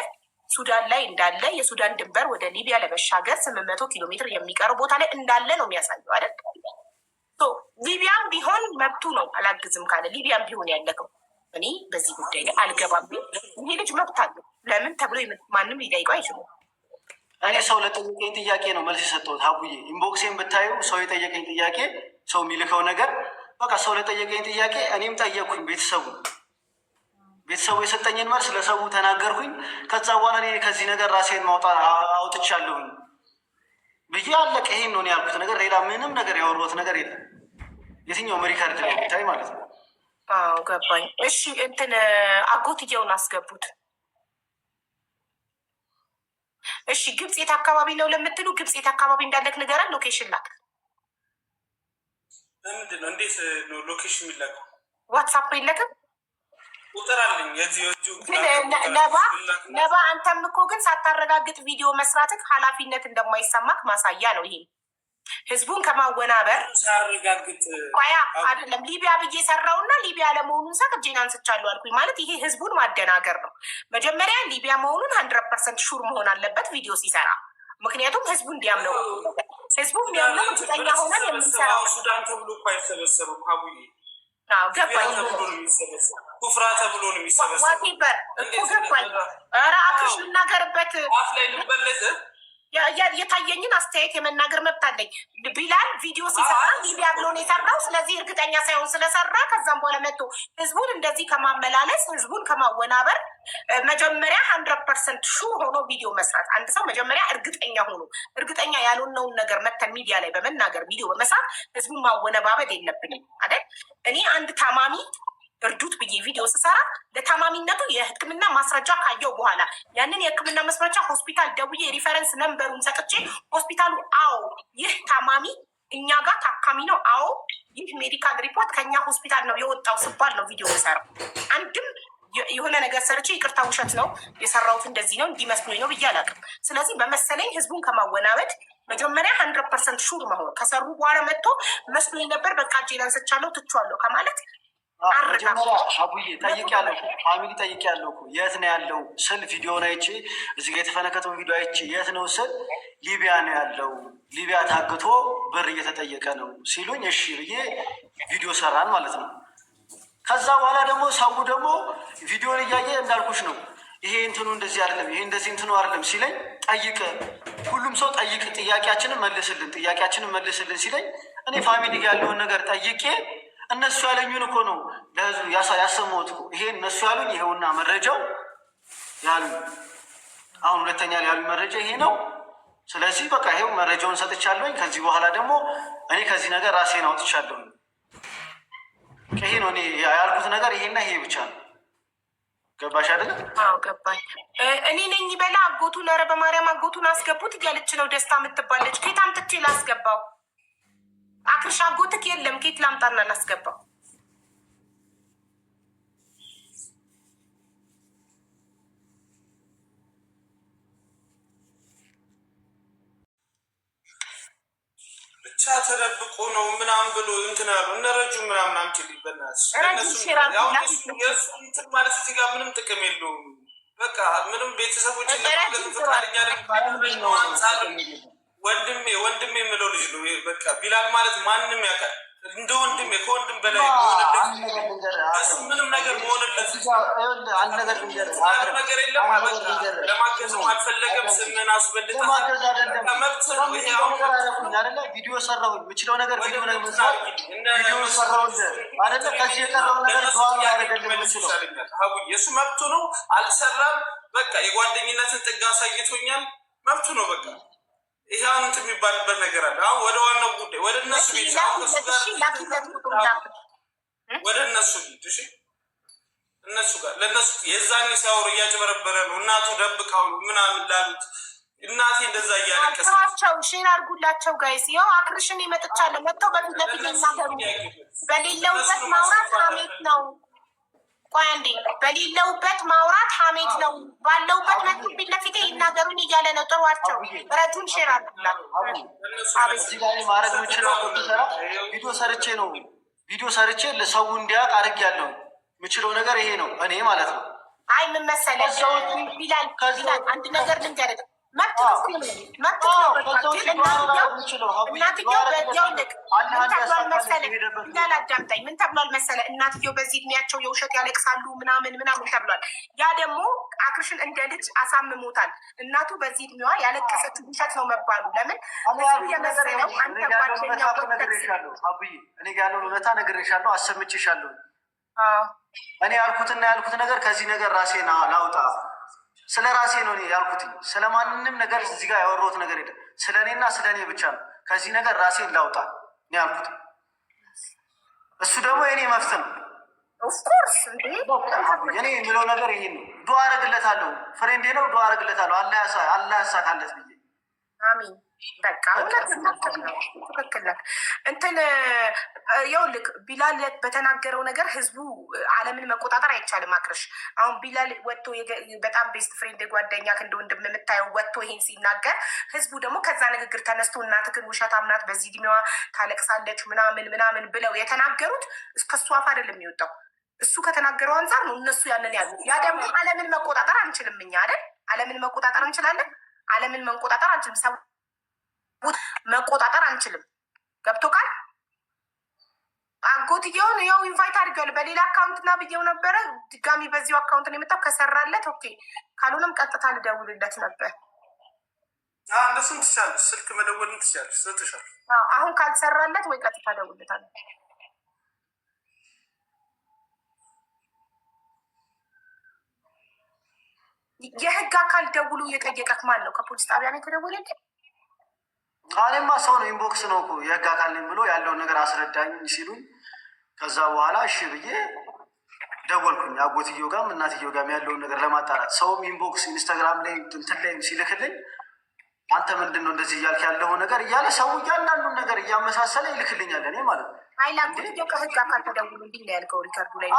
ሱዳን ላይ እንዳለ የሱዳን ድንበር ወደ ሊቢያ ለመሻገር 800 ኪሎ ሜትር የሚቀረው ቦታ ላይ እንዳለ ነው የሚያሳየው አይደል? ሊቢያም ቢሆን መብቱ ነው አላግዝም ካለ ሊቢያም ቢሆን ያለከው እኔ በዚህ ጉዳይ ላይ አልገባም። ይሄ ልጅ መብት አለው ለምን ተብሎ ማንም ሊጠይቀው አይችሉም። እኔ ሰው ለጠየቀኝ ጥያቄ ነው መልስ የሰጠሁት። አቡዬ ኢንቦክሴን ብታዩ ሰው የጠየቀኝ ጥያቄ ሰው የሚልከው ነገር በቃ ሰው ለጠየቀኝ ጥያቄ እኔም ጠየቅኩኝ። ቤተሰቡ የሰጠኝን መልስ ለሰው ተናገርኩኝ። ከዛ በኋላ እኔ ከዚህ ነገር ራሴን ማውጣት አውጥቻለሁኝ ብዬ አለቀ። ይሄን ነው ያልኩት ነገር፣ ሌላ ምንም ነገር ያወራሁት ነገር የለም። የትኛውም ሪካርድ ላይ ብታይ ማለት ነው። አዎ ገባኝ። እሺ እንትን አጎትየውን አስገቡት። እሺ ግብጽ የት አካባቢ ነው ለምትሉ ግብጽ የት አካባቢ እንዳለክ ንገረን። ሎኬሽን ላክ። ምንድን ነው እንዴት ነው ሎኬሽን የሚላከው? ዋትሳፕ የለክም? ቁጥር አለኝ ነባ አንተም እኮ ግን ሳታረጋግጥ ቪዲዮ መስራትክ ኃላፊነት እንደማይሰማክ ማሳያ ነው። ይሄ ህዝቡን ከማወናበር ሳረጋግጥ ቆያ አይደለም ሊቢያ ብዬ ሰራውና ሊቢያ ለመሆኑን ሳቅ እጄን አንስቻለሁ አልኩኝ ማለት ይሄ ህዝቡን ማደናገር ነው። መጀመሪያ ሊቢያ መሆኑን 100% ሹር መሆን አለበት ቪዲዮ ሲሰራ። ምክንያቱም ህዝቡ እንዲያምነው ህዝቡ የሚያምነው እርግጠኛ ሆነን የምንሰራው ሱዳን ተብሎ እኮ አይሰበሰብም ሀቡዬ ገባኝ። ኩፍራ ተብሎ ነው የሚሰበሰበው። ዋቴበር እኮ ገባኝ። ኧረ አክርሽ የምናገርበት አፍ ላይ ልበለጥ የታየኝን አስተያየት የመናገር መብት አለኝ። ቢላል ቪዲዮ ሲሰራ ሊቢያ ብሎ ነው የሰራው። ስለዚህ እርግጠኛ ሳይሆን ስለሰራ ከዛም በኋላ መጥቶ ህዝቡን እንደዚህ ከማመላለስ ህዝቡን ከማወናበር መጀመሪያ 100% ሹ ሆኖ ቪዲዮ መስራት። አንድ ሰው መጀመሪያ እርግጠኛ ሆኖ እርግጠኛ ያልሆነውን ነገር መተን ሚዲያ ላይ በመናገር ቪዲዮ በመስራት ህዝቡን ማወነባበድ የለብንም አይደል? እኔ አንድ ታማሚ እርዱት ብዬ ቪዲዮ ስሰራ ለታማሚነቱ የህክምና ማስረጃ ካየው በኋላ ያንን የህክምና ማስረጃ ሆስፒታል ደውዬ ሪፈረንስ ነምበሩን ሰጥቼ ሆስፒታሉ አዎ ይህ ታማሚ እኛ ጋር ታካሚ ነው፣ አዎ ይህ ሜዲካል ሪፖርት ከኛ ሆስፒታል ነው የወጣው ስባል ነው ቪዲዮ ሰራው። አንድም የሆነ ነገር ሰርቼ ይቅርታ ውሸት ነው የሰራሁት እንደዚህ ነው እንዲመስሉኝ ነው ብዬ አላውቅም። ስለዚህ በመሰለኝ ህዝቡን ከማወናበድ መጀመሪያ 100% ሹር መሆን ከሰሩ በኋላ መጥቶ መስሎኝ ነበር በቃ እጄን አንስቻለሁ ትቼዋለሁ ከማለት መጀመሪያ አቡዬ ጠይቄያለሁ፣ ፋሚሊ ጠይቄያለሁ እኮ የት ነው ያለው ስል ቪዲዮን አይቼ እዚህ ጋር የተፈነከተውን ቪዲዮ አይቼ የት ነው ስል ሊቢያ ነው ያለው፣ ሊቢያ ታግቶ ብር እየተጠየቀ ነው ሲሉኝ እሺ ብዬ ቪዲዮ ሰራን ማለት ነው። ከዛ በኋላ ደግሞ ሰው ደግሞ ቪዲዮን እያየ እንዳልኩሽ ነው ይሄ እንትኑ እንደዚህ አይደለም ይሄ እንደዚህ እንትኑ አይደለም ሲለኝ ጠይቅ፣ ሁሉም ሰው ጠይቅ፣ ጥያቄያችንን መልስልን ሲለኝ እኔ ፋሚሊ ጋር ያለውን ነገር ጠይቄ እነሱ ያለኙን እኮ ነው ለህዝቡ ያሰማሁት እኮ ይሄ እነሱ ያሉኝ ይሄውና መረጃው ያሉኝ አሁን ሁለተኛ ላይ ያሉኝ መረጃ ይሄ ነው። ስለዚህ በቃ ይሄው መረጃውን ሰጥቻለሁኝ። ከዚህ በኋላ ደግሞ እኔ ከዚህ ነገር ራሴን አውጥቻለሁኝ። ይሄ ነው እኔ ያልኩት ነገር ይሄና ይሄ ብቻ ነው። ገባሽ አይደለ? አዎ ገባኝ። እኔ ነኝ በላ አጎቱን ኧረ በማርያም አጎቱን አስገቡት እያለች ነው ደስታ የምትባለች። ኬት አምጥቼ ላስገባው? አክርሽ አጎትክ የለም ኬት ላምጣና ላስገባው? ብቻ ተደብቆ ነው ምናምን ብሎ እንትን ያሉ እነረጁ ምናምን አምችል ይበናስ የእሱ እንትን ማለት እዚህ ጋር ምንም ጥቅም የለውም። በቃ ምንም ቤተሰቦች ወንድሜ የምለው ልጅ ነው። በቃ ቢላል ማለት ማንም ያውቃል። እንደ ወንድም ከወንድም በላይ እሱ ምንም ነገር መሆንለት ነገር የለም። ለማገዝም አልፈለገም። ስምን አስበልጠ ቪዲዮ ሰራሁ የምችለው ነገር ቪዲዮ ሰራሁ አይደለ? ከዚህ የቀረው ነገር የእሱ መብቱ ነው። አልሰራም። በቃ የጓደኝነትን ጥግ አሳይቶኛል። መብቱ ነው። በቃ ይህ አንት የሚባልበት ነገር አለ። አሁን ወደ ዋናው ጉዳይ ወደ እነሱ ቤት ወደ እነሱ ቤት እሺ፣ እነሱ ጋር ለእነሱ የዛኔ ሲያወሩ እያጭበረበረ ነው። እናቱ ደብቃው ምናምን ላሉት እናቴ እንደዛ እያለቀሰቸው ሼር አድርጉላቸው ጋይስ። ያው አክርሽን ይመጥቻለሁ መጥተው በፊት ለፊት ይናገሩ። በሌለውበት ማውራት ሀሜት ነው። ቆይ አንዴ፣ በሌለውበት ማውራት ሀሜት ነው። ባለውበት መጥቶ ፊት ለፊት ይናገሩኝ እያለ ነው። ጥሯቸው። ረጁን ሼር አድርጉላቸው። ማድረግ የምችለው ቪዲዮ ሰርቼ ነው። ቪዲዮ ሰርቼ ለሰው እንዲያውቅ አድርጌያለሁ። የምችለው ነገር ይሄ ነው እኔ ማለት ነው። አይ ምን መሰለህ ቢላል፣ አንድ ነገር ልንገርህ። እናትየው ምን ተብሏል መሰለህ? እናትየው በዚህ እድሜያቸው የውሸት ያለቅሳሉ ምናምን ተብሏል። ያ ደግሞ አክርሽን እንደ ልጅ አሳምሞታል። እናቱ በዚህ እድሜዋ ያለቀሰችው ውሸት ነው መባሉ ለምን የመሰለው? አንተ ጓደኛው እኔ ያለውን እውነታ ነግሬሻለሁ፣ አሰምቼሻለሁ። እኔ ያልኩት ነገር ከዚህ ነገር ራሴን ላውጣ። ስለ ራሴ ነው ያልኩት። ስለ ማንንም ነገር እዚህ ጋር ያወራሁት ነገር የለም። ስለ እኔና ስለ እኔ ብቻ ነው። ከዚህ ነገር ራሴን ላውጣ ነው ያልኩት። እሱ ደግሞ የኔ መፍት ነው። ኦፍኮርስ እኔ የምለው ነገር ይሄ ነው። ዱዓ አረግለታለሁ። ፍሬንዴ ነው። ዱዓ አረግለታለሁ። አላህ ያሳካለት ብዬ አሚን። በቃ ትክክል ነህ። እንትን ይኸውልህ ቢላል በተናገረው ነገር ህዝቡ ዓለምን መቆጣጠር አይቻልም። አክርሽ አሁን ቢላል ወጥቶ በጣም ቤስት ፍሬንድ ጓደኛ እንደ ወንድም የምታየው ወጥቶ ይሄን ሲናገር ህዝቡ ደግሞ ከዛ ንግግር ተነስቶ እናትህን ውሸታም ናት፣ በዚህ እድሜዋ ታለቅሳለች ምናምን ብለው የተናገሩት እስከሱ አፍ አይደለም የሚወጣው። እሱ ከተናገረው አንጻር ነው እነሱ ያንን ያሉ። ያ ደግሞ ዓለምን መቆጣጠር አንችልም እኛ አይደል? ዓለምን መቆጣጠር እንችላለን? ዓለምን መቆጣጠር አንችልም። ሰው መቆጣጠር አንችልም። ገብቶ ቃል አጎትየውን ያው ኢንቫይት አድርገዋል በሌላ አካውንት እና ብዬው ነበረ። ድጋሚ በዚሁ አካውንት ነው የመጣው። ከሰራለት ኦኬ፣ ካልሆነም ቀጥታ ልደውልለት ነበር። እንደሱም ትችላለች፣ ስልክ መደወልን ትችላለች። ሰጥሻል። አሁን ካልሰራለት ወይ ቀጥታ ደውልለታል። የህግ አካል ደውሎ የጠየቀክ ማን ነው? ከፖሊስ ጣቢያ ነው የተደወለልኝ? እኔማ ሰው ነው ኢንቦክስ ነው እኮ የህግ አካል ነኝ ብሎ ያለውን ነገር አስረዳኝ ሲሉኝ፣ ከዛ በኋላ እሺ ብዬ ደወልኩኝ። አጎትየው ጋርም እናትየው ጋርም ያለውን ነገር ለማጣራት ሰውም ኢንቦክስ ኢንስታግራም ላይ እንትን ላይም ሲልክልኝ አንተ ምንድን ነው እንደዚህ እያልክ ያለው ነገር እያለ ሰው እያንዳንዱን ነገር እያመሳሰለ ይልክልኛል። እኔ ማለት ነው አይላጉትየው ከህግ አካል ተደውሎልኝ ነው ያልከው ሪከርዱ ላይ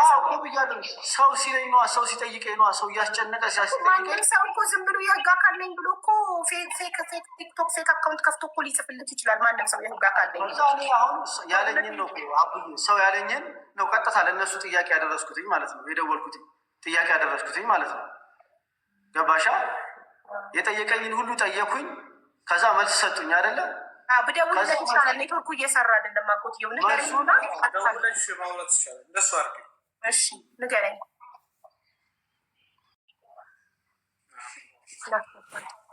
ብያለሁ። ሰው ሲለኝ ነዋ፣ ሰው ሲጠይቀኝ ነዋ፣ ሰው እያስጨነቀ ሲያስጠይቀኝ። ሰው እኮ ዝም ብሎ የህግ አካል ነኝ ብሎ እኮ ፌክ ቲክቶክ ፌክ አካውንት ከፍቶ እኮ ሊጽፍልት ይችላል። ማንም ሰው የህግ አካል ነኝ አሁን ያለኝን ነው ሰው ያለኝን ነው ቀጥታ ለእነሱ ጥያቄ ያደረስኩትኝ ማለት ነው። የደወልኩትኝ ጥያቄ ያደረስኩትኝ ማለት ነው። ገባሻ? የጠየቀኝን ሁሉ ጠየኩኝ። ከዛ መልስ ሰጡኝ አይደለ? ብደውልለት ይቻላል። ኔትወርኩ እየሰራ አይደለም። አጎትየው ንገረኝ። እሺ ንገረኝ።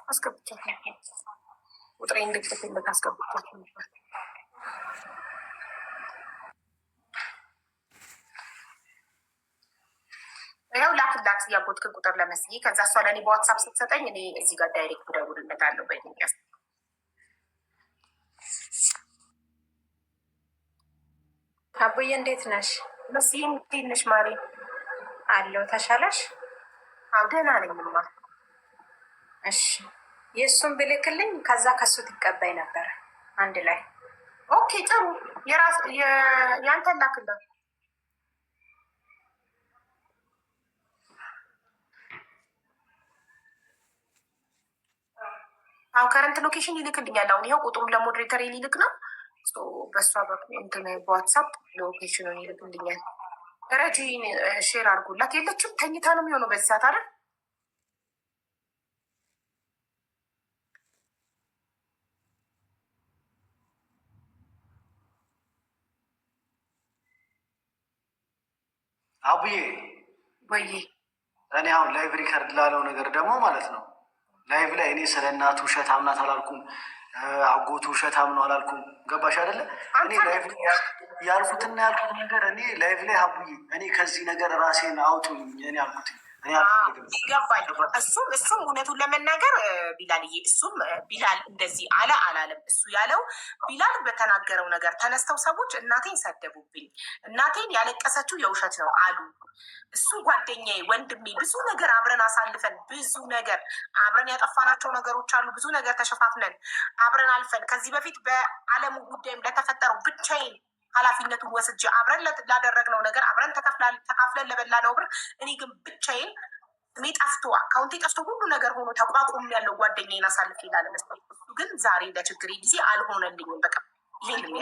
አስገብቻት ቁጥሬ እንድትልክ አስገብቻት ነበር። ያው ላክላት ያጎትክ ቁጥር ለመስዬ፣ ከዛ እሷ ለእኔ በዋትሳፕ ስትሰጠኝ እኔ እዚህ ጋር ዳይሬክት እደውልለታለሁ በኢትዮጵያ። አቡዬ እንዴት ነሽ? መስዬ እንዴት ነሽ ማሪ? አለው ተሻለሽ? አዎ ደህና ነኝማ። እሺ የእሱን ብልክልኝ ከዛ ከሱ ትቀባይ ነበር አንድ ላይ። ኦኬ ጥሩ። ያንተን ላክላት። አሁን ከረንት ሎኬሽን ይልክልኛል። አሁን ይኸው ቁጥሩን ለሞዴሬተር ሊልክ ነው። በእሷ በኩል እንትን በዋትሳፕ ሎኬሽኑን ይልክልኛል። ረጂን ሼር አድርጎላት። የለችም ተኝታ ነው የሚሆነው በዚህ ሰዓት አይደል? አቡዬ ወይ እኔ አሁን ላይቭ ሪከርድ ላለው ነገር ደግሞ ማለት ነው ላይቭ ላይ እኔ ስለ እናቱ ውሸታም ናት አላልኩም፣ አጎቱ ውሸታም ነው አላልኩም። ገባሽ አይደለ? እኔ ላይቭ ላይ ያልኩትና ያልኩት ነገር እኔ ላይቭ ላይ አቡዬ እኔ ከዚህ ነገር ራሴን አውጡኝ እኔ አልኩት ይገባኝ። እሱም እውነቱን ለመናገር ቢላልዬ እሱም ቢላል እንደዚህ አለ አላለም። እሱ ያለው ቢላል በተናገረው ነገር ተነስተው ሰዎች እናቴን ሰደቡብኝ፣ እናቴን ያለቀሰችው የውሸት ነው አሉ። እሱ ጓደኛዬ፣ ወንድሜ ብዙ ነገር አብረን አሳልፈን ብዙ ነገር አብረን ያጠፋናቸው ነገሮች አሉ። ብዙ ነገር ተሸፋፍነን አብረን አልፈን ከዚህ በፊት በአለሙ ጉዳይም ለተፈጠረው ብቻዬን ኃላፊነቱን ወስጄ አብረን ላደረግነው ነገር አብረን ተካፍለን ለበላነው ብር እኔ ግን ብቻዬን እኔ ጠፍቶ አካውንቴ ጠፍቶ ሁሉ ነገር ሆኖ ተቋቁም ያለው ጓደኛዬን አሳልፌ ላለመስጠት እሱ ግን ዛሬ ለችግሬ ጊዜ አልሆነልኝም። በቃ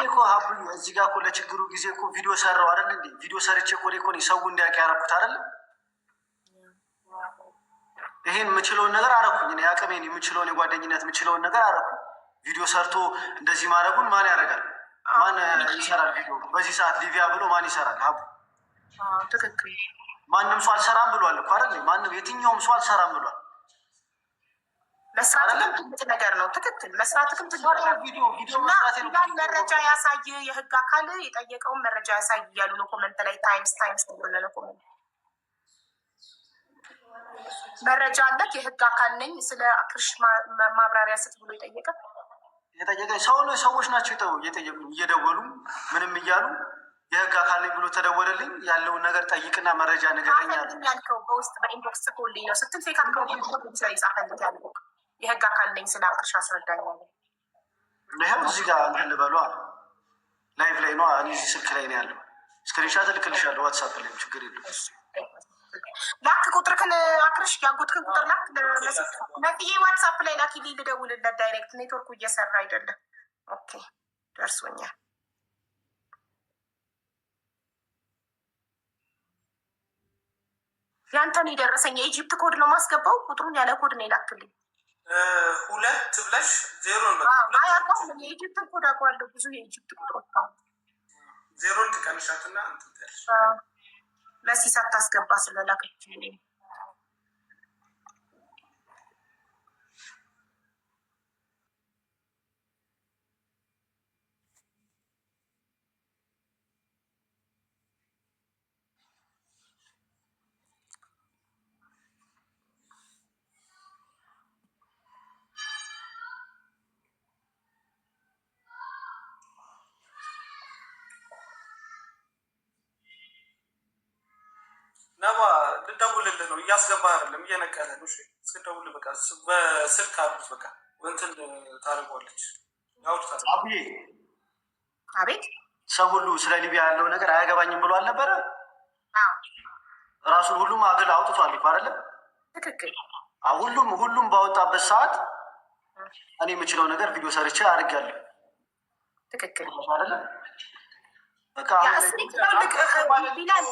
እኮ ሀቡ እዚህ ጋር እኮ ለችግሩ ጊዜ እኮ ቪዲዮ ሰራው አይደል እንዴ? ቪዲዮ ሰርቼ እኮ ሰው እንዲያውቅ ያደረኩት አይደል? ይሄን የምችለውን ነገር አደረኩኝ እኔ አቅሜን የምችለውን የጓደኝነት የምችለውን ነገር አደረኩኝ። ቪዲዮ ሰርቶ እንደዚህ ማድረጉን ማን ያደርጋል? ማን ይሰራል? ቪዲዮ በዚህ ሰዓት ሊቪያ ብሎ ማን ይሰራል? ሀቡ ትክክል። ማንም ሰው አልሰራም ብሏል እኮ አይደል? ማንም የትኛውም ሰው አልሰራም ብሏል። መስራትም ትልቅ ነገር ነው። ትክክል። መስራትም ትልቅ ነገር ነው። መረጃ ያሳይ፣ የህግ አካል የጠየቀውን መረጃ ያሳይ እያሉ ነው ኮመንት ላይ። ታይምስ ብሎ ነው ኮመንት መረጃ አለት የህግ አካል ነኝ ስለ አክርሽ ማብራሪያ ስጥ ብሎ የጠየቀኝ ሰዎች ናቸው እየጠየቁኝ እየደወሉ ምንም እያሉ የህግ አካል ነኝ ብሎ ተደወለልኝ። ያለውን ነገር ጠይቅና መረጃ ንገረኝ ያልከው በውስጥ በኢንቦክስ ጽፎልኝ ነው ስትል ፌክ አካውንት ላይ ጻፈልኝ ያልከው የህግ አካል ነኝ ስለ አክርሽ አስረዳኝ ያለ ይኸው እዚህ ጋር እንትን ልበሏ ላይቭ ላይ ነው። እኔ እዚህ ስልክ ላይ ነው ያለው። ስክሪንሻት እልክልሻለሁ ዋትሳፕ ላይ ችግር የለም። ላክ ቁጥርክን አክርሽ ያጎትክን ቁጥር ላክ ነጥዬ ዋትሳፕ ላይ ላኪ ልደውልለት ዳይሬክት ኔትወርኩ እየሰራ አይደለም። ኦኬ ደርሶኛል። ያንተን የደረሰኝ የኢጂፕት ኮድ ነው ማስገባው። ቁጥሩን ያለ ኮድ ነው የላክልኝ። 2 ብለሽ 0 አያውቀውም። የኢጂፕትን ኮድ አውቀዋለሁ። ብዙ የኢጂፕት ቁጥሮች 0 ትቀንሻትና እንትንትያለሽ መሲ ሳታስገባ ስለላከች ነባ ልደውልልህ ነው። እያስገባ አይደለም እየነቀለ ነው። እስክደውል በቃ በስልክ አሉት በቃ እንትን ታደርጓለች። አቡዬ አቤት። ሰው ሁሉ ስለ ሊቢያ ያለው ነገር አያገባኝም ብሎ አልነበረ? ራሱን ሁሉም አገል አውጥቷል እኮ አይደለም? ትክክል። ሁሉም ባወጣበት ሰዓት እኔ የምችለው ነገር ቪዲዮ ሰርቼ አድርጌያለሁ። ትክክል አይደለም? ቢላል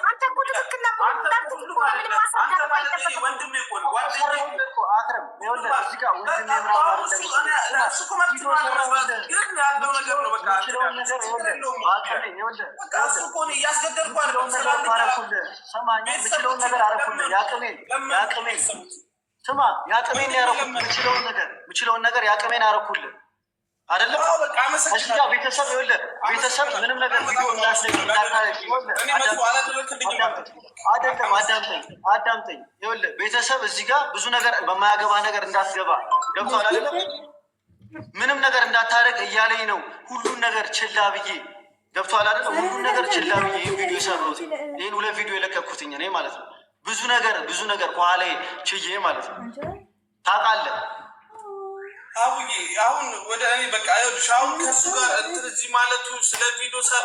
አንተ እኮ ትክክል ስማ ያቅሜን የምችለውን ነገር ያቅሜን ያረኩልህ አይደለም። እዚህ ጋር ቤተሰብ ምንም ነገር ቪዲዮ አዳምጠኝ። ይኸውልህ ቤተሰብ እዚህ ጋር ብዙ ነገር በማያገባ ነገር እንዳትገባ ገብቶሃል አይደለም? ምንም ነገር እንዳታደርግ እያለኝ ነው። ሁሉን ነገር ችላ ብዬ ገብቶሃል አይደለም? ሁሉን ነገር ችላ ብዬ ይህን ቪዲዮ የሰራሁት ይህን 2 ቪዲዮ የለቀኩትኝ እኔ ማለት ነው። ብዙ ነገር ከኋላ ችዬ ማለት ነው። ታውቃለህ አቡዬ አሁን ወደ እኔ በቃ ይኸውልሽ፣ አሁን ከእሱ ጋር እንትን እዚህ ማለቱ ስለ ቪዲዮ ሰራ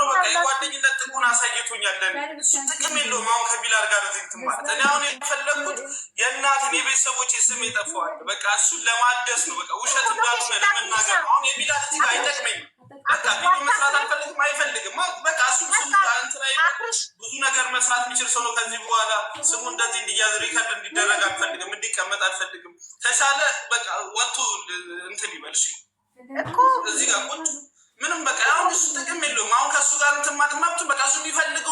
በቃ የጓደኝነት ጥቅሙን አሳይቶኛል። እሱ ጥቅም የለውም። አሁን ከቢላል ጋር እዚህ እንትን ማለት እኔ አሁን የፈለግኩት የእናትን የቤተሰቦች ስም ይጠፋዋል። በቃ እሱን ለማደስ ነው። በቃ ውሸት እንዳልሆነ ለመናገር አሁን የቢላል እዚህ ጋር አይጠቅመኝም። በቃ ቪዲዮ መስራት አልፈልግም፣ አይፈልግም። በቃ እሱም ስሙ እንትን ብዙ ነገር መስራት የሚችል ሰው ነው። ከዚህ በኋላ ስሙ እንደዚህ እንዲያዝ ሪከርድ እንዲደረግ አልፈልግም፣ እንዲቀመጥ አልፈልግም። ተሻለ በቃ ወጥቶ እንትን ይበልሽ እኮ እዚህ ጋር ቁጭ ምንም በቃ አሁን እሱ ጥቅም የለውም። አሁን ከእሱ ጋር እንትን ማለት መብቱ በቃ እሱ የሚፈልገው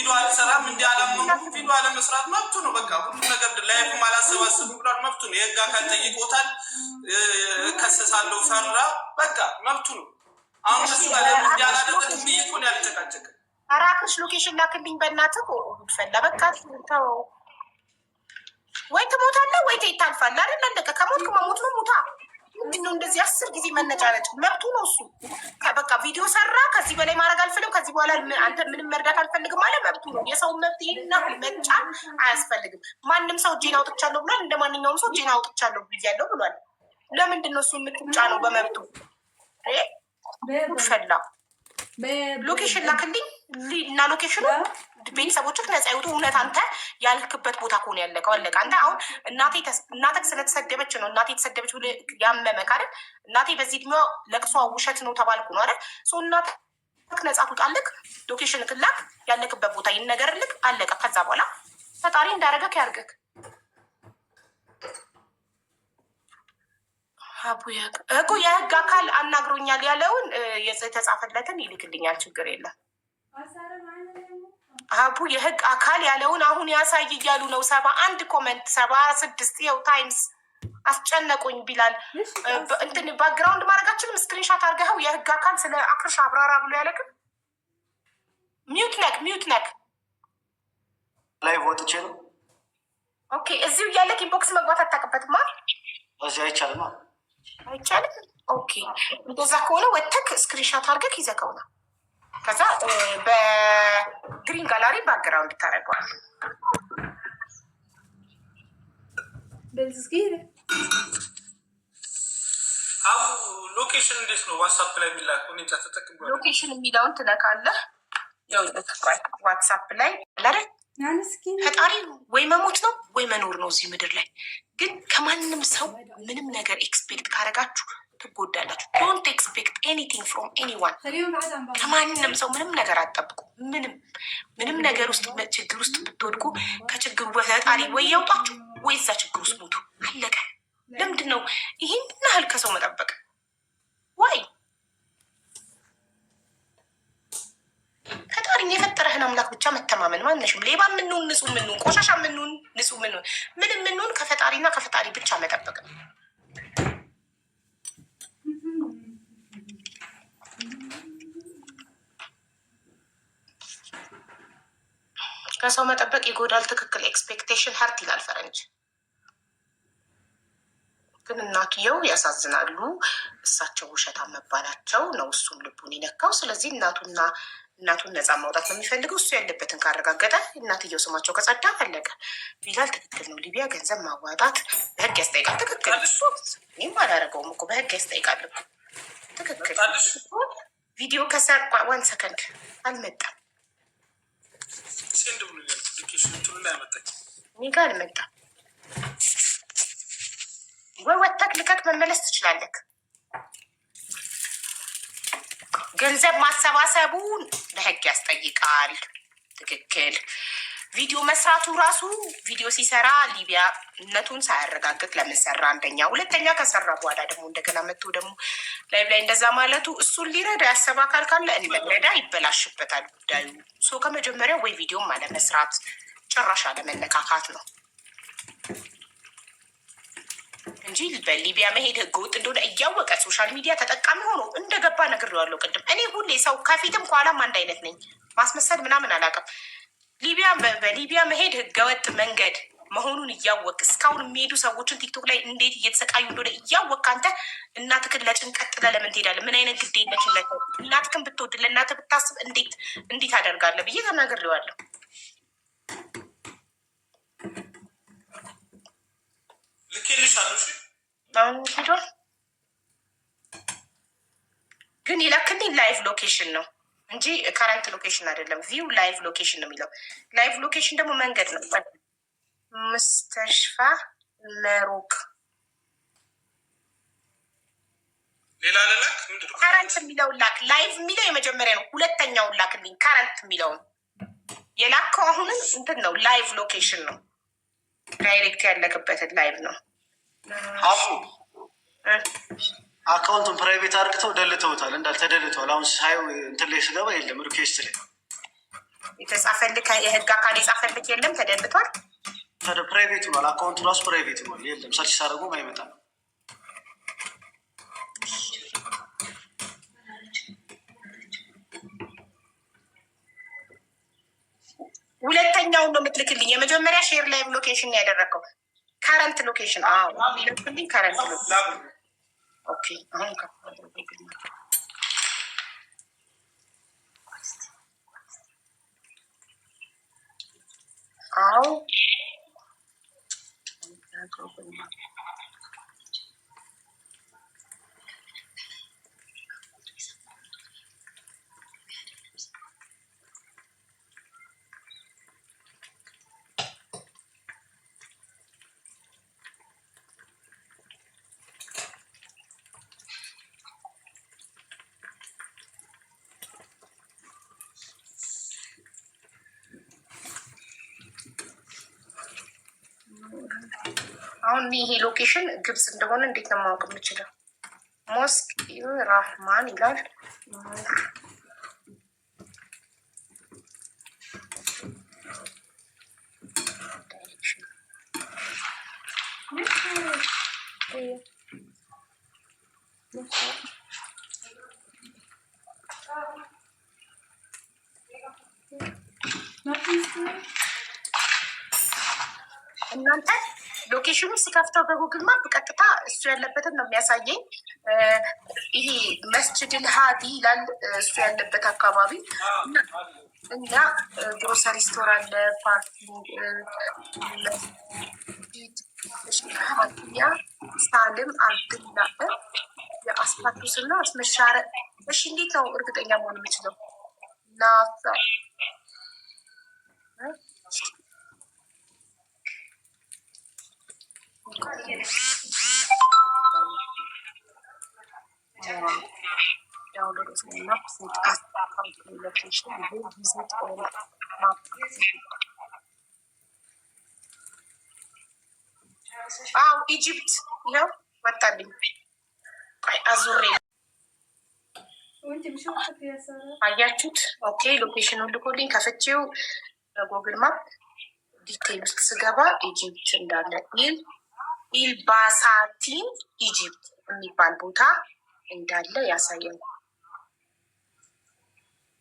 ቪዲዮ አልሰራም እንዲያላመኑ ቪዲዮ አለመስራት መብቱ ነው። በቃ ሁሉ ነገር ላይፍ አላሰባስብም ብሏል። መብቱ ነው። የህግ አካል ጠይቆታል። ከሰሳለው ፈራ በቃ መብቱ ነው። አሁን እሱ ጋር እንዲያላደረግ ብይቁን ያልተጨቃጨቀ አራክሽ ሎኬሽን ላክልኝ በእናትህ ፈላ በቃ ተው። ወይ ትሞታለህ ወይ ታልፋለህ አይደል? አለቀ። ከሞትክ መሞት ነው። ሙታ ምንድነው እንደዚህ 10 ጊዜ መነጫነጭ? መብቱ ነው እሱ። በቃ ቪዲዮ ሰራ። ከዚህ በላይ ማድረግ አልፈልግም። ከዚህ በኋላ አንተ ምንም መርዳት አልፈልግም አለ። መብቱ ነው። የሰው መብት ይሄና መጫን አያስፈልግም። ማንም ሰው እጄን አውጥቻለሁ ብሏል። እንደ ማንኛውም ሰው እጄን አውጥቻለሁ ብያለሁ ብሏል። ለምንድን ነው እሱ የምትጫነው? በመብቱ ፈላ ሎኬሽን ላክልኝ እና ሎኬሽኑ ቤተሰቦችህ ነፃ ይወጡ። እውነት አንተ ያልክበት ቦታ ከሆነ ያለቀው አለቀ። አንተ አሁን እናትህ ስለተሰደበች ነው እናቴ የተሰደበች ብለህ ያመመህ አይደል? እናቴ በዚህ እድሜዋ ለቅሷ ውሸት ነው ተባልኩ ነው አይደል? እናትህ ነፃ ትውጣልህ። ሎኬሽን ክላክ ያለክበት ቦታ ይነገርልህ። አለቀ። ከዛ በኋላ ፈጣሪ እንዳረገክ ያርገክ። እኮ የህግ አካል አናግሮኛል ያለውን የተጻፈለትን ይልክልኛል። ችግር የለም። አቡ የህግ አካል ያለውን አሁን ያሳይ እያሉ ነው። 71 ኮመንት 76 ይኸው ታይምስ አስጨነቁኝ ቢላል እንትን ባክግራውንድ ማድረጋችንም ስክሪንሻት አድርገኸው የህግ አካል ስለ አክርሽ አብራራ ብሎ ያለክም ሚዩት ነክ ላይ ወጥቼ ነው። ኦኬ እዚሁ እያለክ ኢንቦክስ መግባት አታውቅበትማ። እዚህ አይቻልም አይቻልም። ኦኬ እንደዛ ከሆነ ወተክ ስክሪንሻት አድርገህ ይዘከው ነው። ከዛ በግሪን ጋላሪ ባክግራውንድ ታደርገዋል። አሁ ሎኬሽን እንዴት ነው ዋትሳፕ ላይ የሚላክ ሁኔታ ተጠቅም ሎኬሽን የሚለውን ትነካለህ። ዋትሳፕ ላይ አይደል? ፈጣሪ ወይ መሞት ነው ወይ መኖር ነው እዚህ ምድር ላይ። ግን ከማንም ሰው ምንም ነገር ኤክስፔክት ካደረጋችሁ ትጎዳላችሁ። ዶንት ኤክስፔክት ኤኒቲንግ ፍሮም ኤኒዋን። ከማንም ሰው ምንም ነገር አትጠብቁ። ምንም ነገር ውስጥ ችግር ውስጥ ብትወድቁ ከችግሩ በፈጣሪ ወይ ያውጣችሁ ወይ እዛ ችግር ውስጥ ሞቱ። አለቀ። ለምንድን ነው ይህን ያህል ከሰው መጠበቅ? ዋይ ፈጣሪን የፈጠረህን አምላክ ብቻ መተማመን። ማነሽም ሌባ ምንሆን ንጹህ ምንሆን ቆሻሻ ምንሆን ንጹህ ምንሆን ምንም ምንሆን ከፈጣሪና ከፈጣሪ ብቻ መጠበቅ ነው። ከሰው መጠበቅ ይጎዳል። ትክክል። ኤክስፔክቴሽን ሀርት ይላል ፈረንጅ። ግን እናትየው ያሳዝናሉ። እሳቸው ውሸታም መባላቸው ነው እሱም ልቡን የነካው። ስለዚህ እናቱን ነፃ ማውጣት ነው የሚፈልገው። እሱ ያለበትን ካረጋገጠ እናትየው ስማቸው ከጸዳ አለቀ። ቢላል ትክክል ነው። ሊቢያ ገንዘብ ማዋጣት በህግ ያስጠይቃል። ትክክል። ይህም አላደረገውም እኮ በህግ ያስጠይቃል እኮ። ትክክል። ቪዲዮ ከሰር 1 ሰከንድ አልመጣም። እኔ ጋር አልመጣም። ወይ ወተክ ልከክ መመለስ ትችላለክ። ገንዘብ ማሰባሰቡን በህግ ያስጠይቃል። ትክክል። ቪዲዮ መስራቱ ራሱ ቪዲዮ ሲሰራ ሊቢያነቱን ሳያረጋግጥ ለምን ሰራ? አንደኛ። ሁለተኛ ከሰራ በኋላ ደግሞ እንደገና መጥቶ ደግሞ ላይ እንደዛ ማለቱ እሱን ሊረዳ ያሰበ አካል ካለ እንዲረዳ ይበላሽበታል ጉዳዩ። ሶ ከመጀመሪያው ወይ ቪዲዮም አለመስራት ጭራሽ አለመነካካት ነው እንጂ በሊቢያ መሄድ ህገወጥ እንደሆነ እያወቀ ሶሻል ሚዲያ ተጠቃሚ ሆኖ እንደገባ ነግሬዋለሁ ቅድም። እኔ ሁሌ ሰው ከፊትም ከኋላም አንድ አይነት ነኝ። ማስመሰል ምናምን አላውቅም። በሊቢያ መሄድ ህገወጥ መንገድ መሆኑን እያወቅ እስካሁን የሚሄዱ ሰዎችን ቲክቶክ ላይ እንዴት እየተሰቃዩ እንደሆነ እያወቅ አንተ እናትክን ለጭንቀት ጥለህ ለምን ትሄዳለህ? ምን አይነት ግዴለሽነት ነው? እናትክን ብትወድ ለእናትህ ብታስብ እንዴት አደርጋለህ ብዬ ተናግሬዋለሁ። አሁን ሄዷል። ግን ይላክልኝ ላይቭ ሎኬሽን ነው እንጂ ካረንት ሎኬሽን አይደለም። ቪው ላይቭ ሎኬሽን ነው የሚለው። ላይቭ ሎኬሽን ደግሞ መንገድ ነው። ሙስተሽፋ መሩክ ሌላ ለላክ ካረንት የሚለውን ላክ። ላይቭ የሚለው የመጀመሪያ ነው። ሁለተኛውን ላክልኝ። ካረንት የሚለውን የላከው አሁንም እንትን ነው። ላይቭ ሎኬሽን ነው። ዳይሬክት ያለክበትን ላይቭ ነው። አካውንቱን ፕራይቬት አድርግተው ደልተውታል። እንዳልተደልተዋል። አሁን ሳየው እንትን ላይ ስገባ የለም ሪኩዌስት ላይ የተጻፈልክ የህግ አካል የጻፈልክ የለም ተደብቷል። ፕራይቬት ሆኗል። አካውንቱ ራሱ ፕራይቬት ሆኗል። የለም ሰርች ሳደርጉም አይመጣም። ሁለተኛውን ነው የምትልክልኝ። የመጀመሪያ ሼር ላይቭ ሎኬሽን ያደረገው ከረንት ሎኬሽን ልክልኝ። ከረንት ሎኬሽን ኦኬ። አሁን አዎ አሁን ይሄ ሎኬሽን ግብጽ እንደሆነ እንዴት ነው ማወቅ የምችለው? ሞስክ ራህማን ይላል። እናንተ ሎኬሽኑ ስከፍተው በጉግል ማፕ ቀጥታ እሱ ያለበትን ነው የሚያሳየኝ። ይሄ መስጅድል ሀዲ ይላል እሱ ያለበት አካባቢ እና ግሮሰሪ ስቶር አለ፣ ፓርኪንግ፣ ሀዲያ፣ ሳልም፣ አብድላ የአስፓልቱ ስና አስመሻረ። እሺ እንዴት ነው እርግጠኛ መሆን የምችለው? ናሳ ኢጅፕት ነው ወጣልኝ። አዙሬ አያችሁት? ኦኬ ሎኬሽኑን ልኮልኝ ከፍቼው በጉግል ማፕ ዲቴል ውስጥ ስገባ ኢጅፕት እንዳለ ኢልባሳቲን ኢጅፕት የሚባል ቦታ እንዳለ ያሳያል።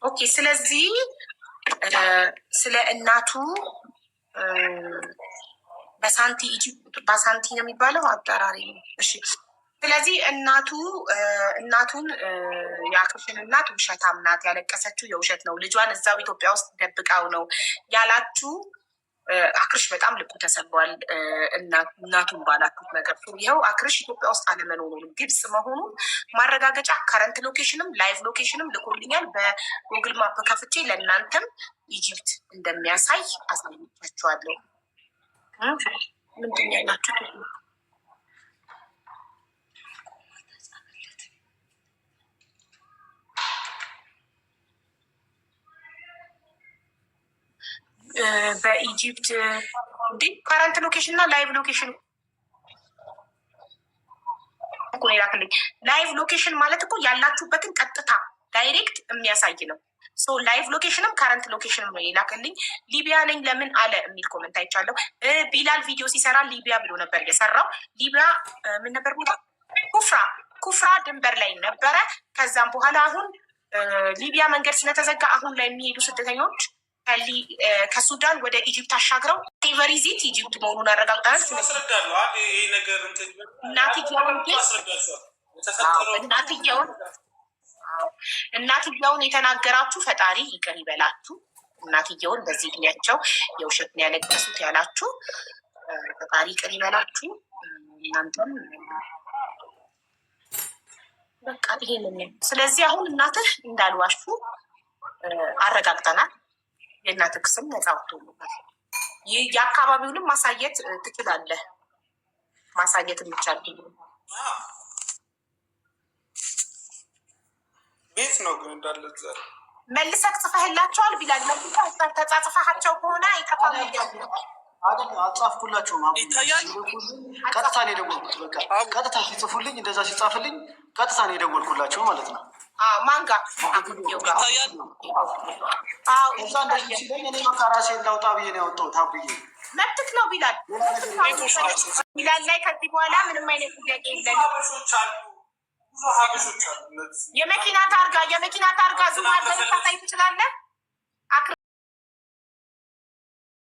ኦኬ ስለዚህ ስለ እናቱ በሳንቲ ኢጅፕት ባሳንቲ ነው የሚባለው አጠራሪ ነው። እሺ ስለዚህ እናቱን የአክርሽን እናት ውሸታም ናት፣ ያለቀሰችው የውሸት ነው፣ ልጇን እዛው ኢትዮጵያ ውስጥ ደብቃው ነው ያላችሁ። አክርሽ በጣም ልቡ ተሰብሯል። እናቱን ባላችሁት ነገር ይኸው አክርሽ ኢትዮጵያ ውስጥ አለመኖሩን ግብጽ መሆኑን ማረጋገጫ ከረንት ሎኬሽንም ላይቭ ሎኬሽንም ልኮልኛል። በጉግል ማፕ ከፍቼ ለእናንተም ኢጅፕት እንደሚያሳይ አሳይቻችኋለሁ። ምንድን ያላችሁ በኢጅፕት እንዴ ከረንት ሎኬሽን እና ላይቭ ሎኬሽን እኮ ላክልኝ። ላይቭ ሎኬሽን ማለት እኮ ያላችሁበትን ቀጥታ ዳይሬክት የሚያሳይ ነው። ሶ ላይቭ ሎኬሽንም ከረንት ሎኬሽንም ነው የላክልኝ። ሊቢያ ነኝ ለምን አለ የሚል ኮመንት አይቻለሁ። ቢላል ቪዲዮ ሲሰራ ሊቢያ ብሎ ነበር የሰራው። ሊቢያ ምን ነበር ቦታ? ኩፍራ ድንበር ላይ ነበረ። ከዛም በኋላ አሁን ሊቢያ መንገድ ስለተዘጋ አሁን ላይ የሚሄዱ ስደተኞች ከሱዳን ወደ ኢጅፕት አሻግረው ቴቨሪዚት ኢጅፕት መሆኑን አረጋግጠናል። እናትየውን የተናገራችሁ ፈጣሪ ይቅር ይበላችሁ። እናትየውን በዚህ እድሜያቸው የውሸት ነው ያለቀሱት ያላችሁ ፈጣሪ ይቅር ይበላችሁ። እናንተም በቃ ይሄንን ስለዚህ አሁን እናትህ እንዳልዋሹ አረጋግጠናል። የእናትህ ስም ነፃ ወጥቶልናል። ይህ የአካባቢውንም ማሳየት ትችላለህ። ማሳየት የሚቻል ቤት ነው ግን እንዳለ መልሰህ ጽፈህላቸዋል ቢላል። ተጻጽፈሃቸው ከሆነ አይጠፋም። አጻፍኩላቸውም ቀጥታ ነው የደወልኩት። በቃ ቀጥታ ሲጽፉልኝ እንደዛ ሲጻፍልኝ ቀጥታ ነው የደወልኩላቸው ማለት ነው። ማን ጋር እዛ እንደዚህ ሲለኝ እኔ በቃ ራሴን ላውጣ ብዬ ነው ያወጣሁት። አብዬ መብትክ ነው ቢላል ቢላል ላይ ከዚህ በኋላ ምንም አይነት ጥያቄ የለንም። የመኪና ታርጋ ዙም አድርገህ ልታሳይ ትችላለህ።